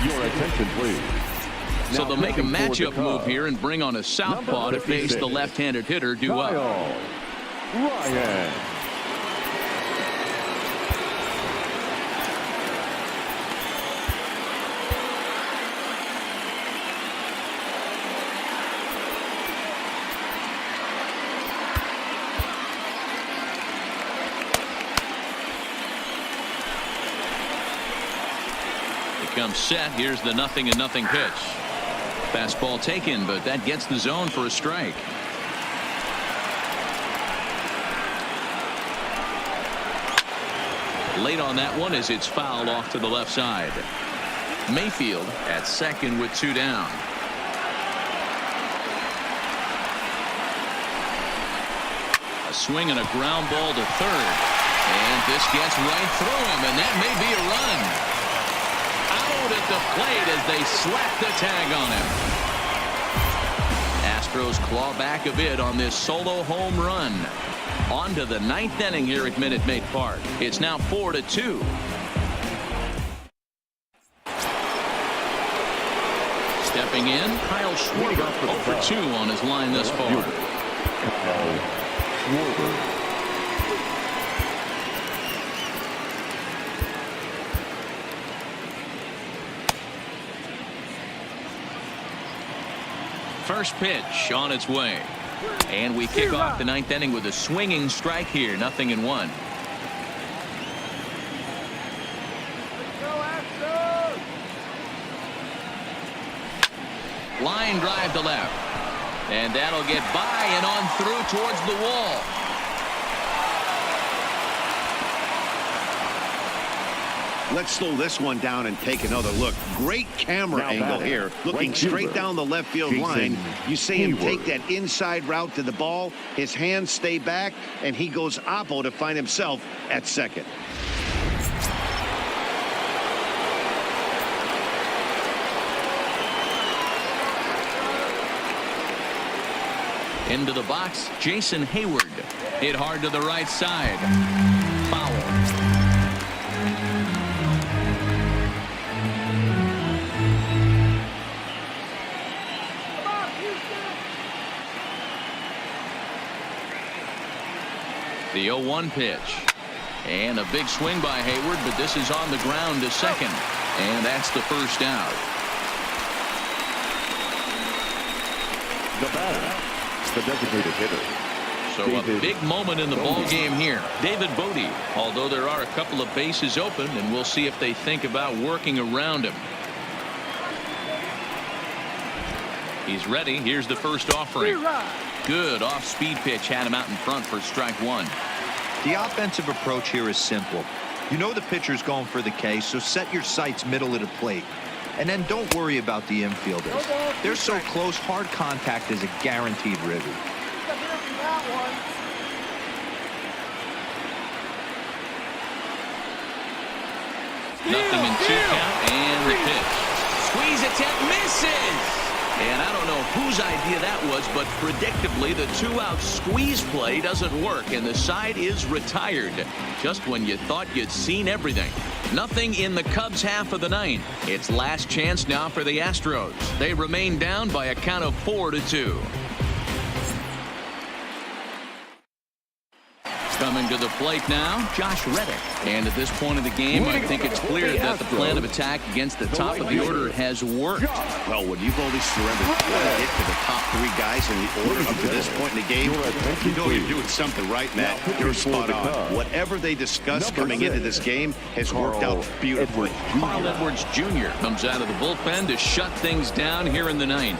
Your attention, please. So they'll make a matchup move here and bring on a southpaw to face the left-handed hitter due up. Ryan. Comes set. Here's the 0-0 pitch. Fastball taken, but that gets the zone for a strike. Late on that one as it's fouled off to the left side. Mayfield at second with 2 down. A swing and a ground ball to third, and this gets right through him, and that may be a run. Out at the plate as they slap the tag on him. Astros claw back a bit on this solo home run. On to the 9th inning here at Minute Maid Park. It's now 4-2. Stepping in, Kyle Schwarber, 0 for 2 on his line thus far. Kyle Schwarber. First pitch on its way. And we kick off the 9th inning with a swinging strike here. 0-1. Line drive to left. And that'll get by and on through towards the wall. Let's slow this one down and take another look. Great camera angle here. Looking straight down the left field line. You see him take that inside route to the ball. His hands stay back, and he goes oppo to find himself at second. Into the box, Jason Hayward. Hit hard to the right side. Foul. The 0-1 pitch. And a big swing by Hayward, but this is on the ground to second. And that's the first out. The batter, the designated hitter. So a big moment in the ball game here. David Bodie, although there are a couple of bases open, and we'll see if they think about working around him. He's ready. Here's the first offering. Good off-speed pitch had him out in front for strike 1. The offensive approach here is simple. You know the pitcher's going for the K, so set your sights middle of the plate. And then don't worry about the infielders. They're so close, hard contact is a guaranteed ribby. Nothing in 2 count, and the pitch. Squeeze attempt misses. And I don't know whose idea that was, but predictably the 2-out squeeze play doesn't work, and the side is retired. Just when you thought you'd seen everything. Nothing in the Cubs' half of the 9th. It's last chance now for the Astros. They remain down by a count of 4-2. Coming to the plate now, Josh Reddick. And at this point of the game, I think it's clear that the plan of attack against the top of the order has worked. Well, when you've only surrendered one hit to the top three guys in the order up to this point in the game, you know you're doing something right, Matt. You're spot on. Whatever they discussed coming into this game has worked out beautifully. Carl Edwards Jr. comes out of the bullpen to shut things down here in the ninth.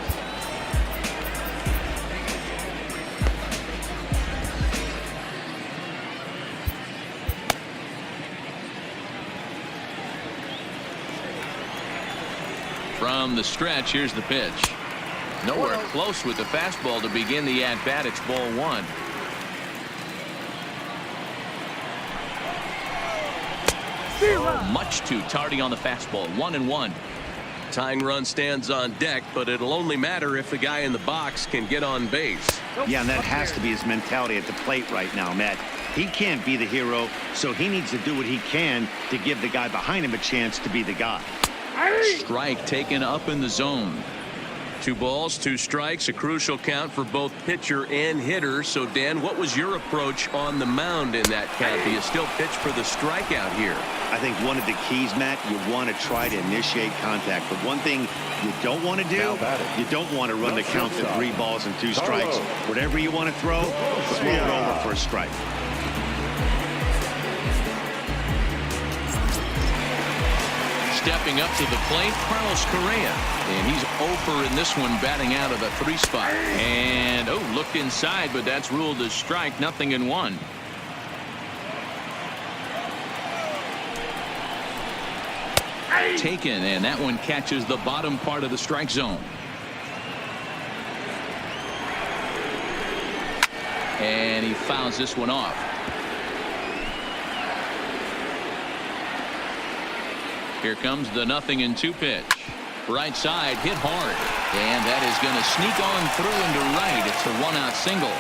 From the stretch, here's the pitch. Nowhere close with the fastball to begin the at-bat. It's ball one. Much too tardy on the fastball. 1-1. Tying run stands on deck, but it'll only matter if the guy in the box can get on base. Yeah, and that has to be his mentality at the plate right now, Matt. He can't be the hero, so he needs to do what he can to give the guy behind him a chance to be the guy. Strike taken up in the zone. 2 balls, 2 strikes, a crucial count for both pitcher and hitter. So, Dan, what was your approach on the mound in that count? Do you still pitch for the strikeout here? I think one of the keys, Matt, you want to try to initiate contact. But one thing you don't want to do, you don't want to run the count to 3 balls and 2 strikes. Whatever you want to throw it over for a strike. Stepping up to the plate, Carlos Correa. And he's over in this one, batting out of the 3 spot. And, looked inside, but that's ruled as strike. 0-1. Taken, and that one catches the bottom part of the strike zone. And he fouls this one off. Here comes the 0-2 pitch. Right side, hit hard. And that is going to sneak on through into right. It's a 1-out single.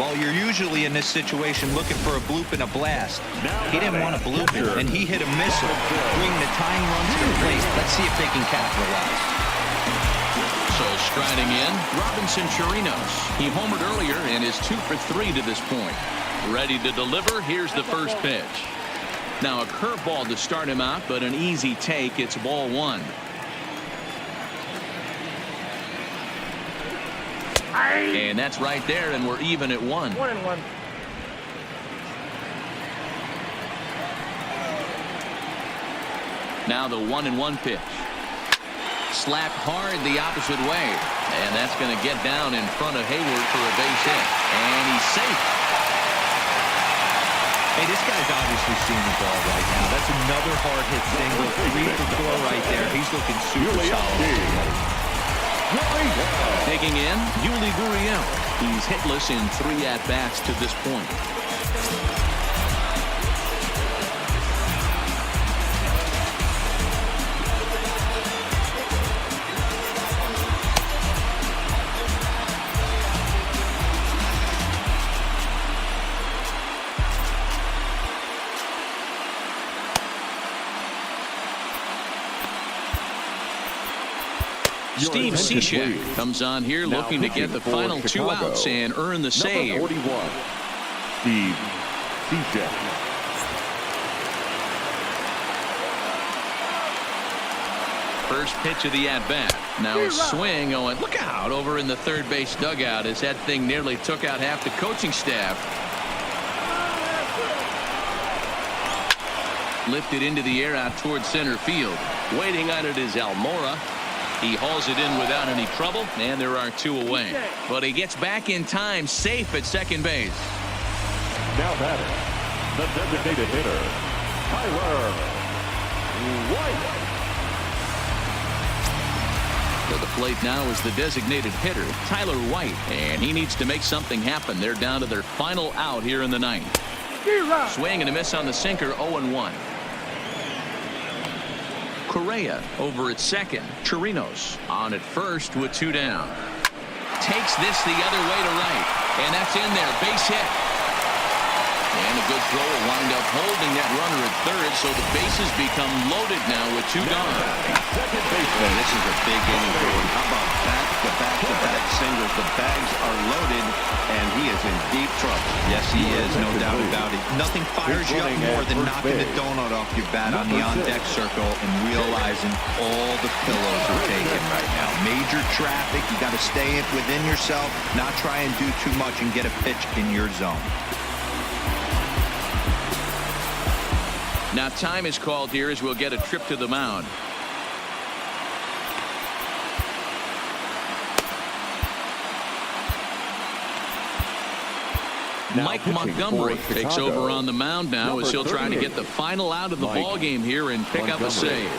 Well, you're usually in this situation looking for a bloop and a blast. He didn't want to bloop it, and he hit a missile, bring the tying run to the plate. Let's see if they can capitalize. So striding in, Robinson Chirinos. He homered earlier and is 2 for 3 to this point. Ready to deliver. Here's the first pitch. Now a curveball to start him out, but an easy take. It's ball 1. And that's right there, and we're even at 1. 1-1. Now the 1-1 pitch. Slapped hard the opposite way. And that's going to get down in front of Hayward for a base hit. And he's safe. Hey, this guy's obviously seeing the ball right now. That's another hard hit single. 3 for 4 right there. He's looking super solid. Taking in Yuli Gurriel. He's hitless in 3 at-bats to this point. Steve Cishek comes on here looking to get the final 2 outs and earn the save. Number 41, Steve Cishek. First pitch of the at-bat. Now a swing going. Look out over in the third base dugout as that thing nearly took out half the coaching staff. Lifted into the air out towards center field. Waiting on it is Almora. He hauls it in without any trouble, and there are 2 away. But he gets back in time, safe at second base. Now batting, the designated hitter, Tyler White. To the plate now is the designated hitter, Tyler White. And he needs to make something happen. They're down to their final out here in the 9th. Swing and a miss on the sinker, 0-1. Correa over at second. Chirinos on at first with 2 down. Takes this the other way to right. And that's in there. Base hit. And a good throw will wind up holding that runner at third. So the bases become loaded now with 2 gone. Second baseman. This is a big inning for him. How about back-to-back-to-back singles? The bags are loaded, and he is in deep trouble. Yes, he is, no doubt about it. Nothing fires you up more than knocking the donut off your bat on the on-deck circle and realizing all the pillows are taken right now. Major traffic, you got to stay within yourself, not try and do too much and get a pitch in your zone. Now time is called here as we'll get a trip to the mound. Mike Montgomery takes over on the mound now as he'll try to get the final out of the ball game here and pick up a save.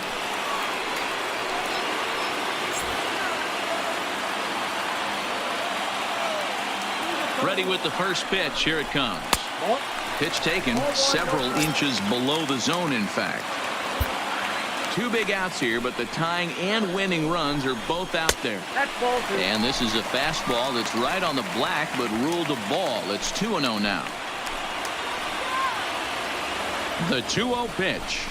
Ready with the first pitch. Here it comes. Pitch taken several inches below the zone, in fact. Two big outs here, but the tying and winning runs are both out there. And this is a fastball that's right on the black, but ruled a ball. It's 2-0 now. The 2-0 pitch.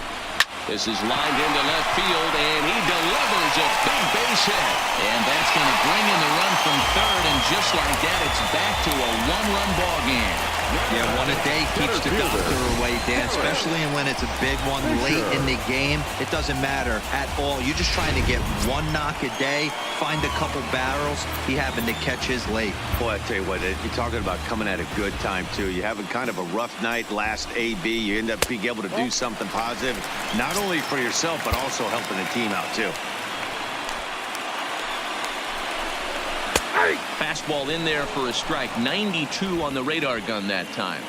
This is lined into left field, and he delivers a big base hit. And that's going to bring in the run from third, and just like that, it's back to a one-run ball game. Yeah, one a day keeps the doctor away, Dan, especially when it's a big one late in the game. It doesn't matter at all. You're just trying to get one knock a day, find a couple barrels. He happened to catch his late. Boy, I tell you what, you're talking about coming at a good time, too. You're having kind of a rough night last AB. You end up being able to do something positive, not only for yourself, but also helping the team out, too. Fastball in there for a strike. 92 on the radar gun that time.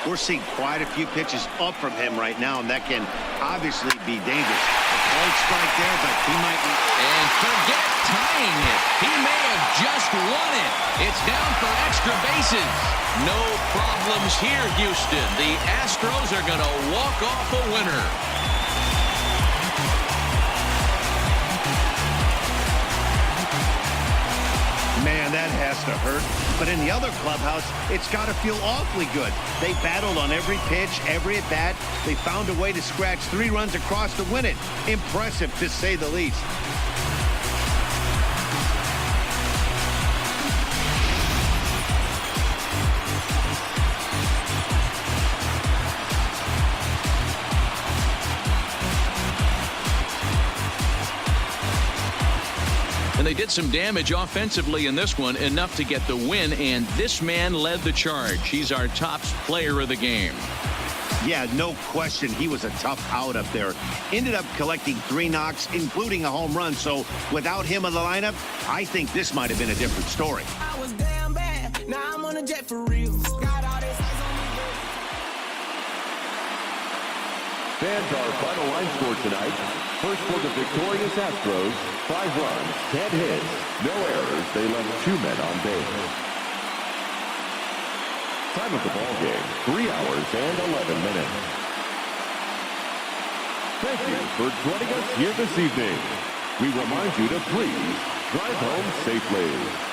We're seeing quite a few pitches up from him right now, and that can obviously be dangerous. A cold strike there, but he might... And forget tying it. He may have just won it. It's down for extra bases. No problems here, Houston. The Astros are going to walk off a winner. Man, that has to hurt. But in the other clubhouse, it's got to feel awfully good. They battled on every pitch, every at-bat. They found a way to scratch 3 runs across to win it. Impressive, to say the least. And they did some damage offensively in this one, enough to get the win, and this man led the charge. He's our top player of the game. Yeah, no question. He was a tough out up there. Ended up collecting 3 knocks, including a home run. So without him in the lineup, I think this might have been a different story. I was damn bad. Now I'm on a jet for real. Got all this ice on me. Fans, our final line score tonight. First for the victorious Astros, 5 runs, 10 hits, no errors. They left 2 men on base. Time of the ball game, 3 hours and 11 minutes. Thank you for joining us here this evening. We remind you to please drive home safely.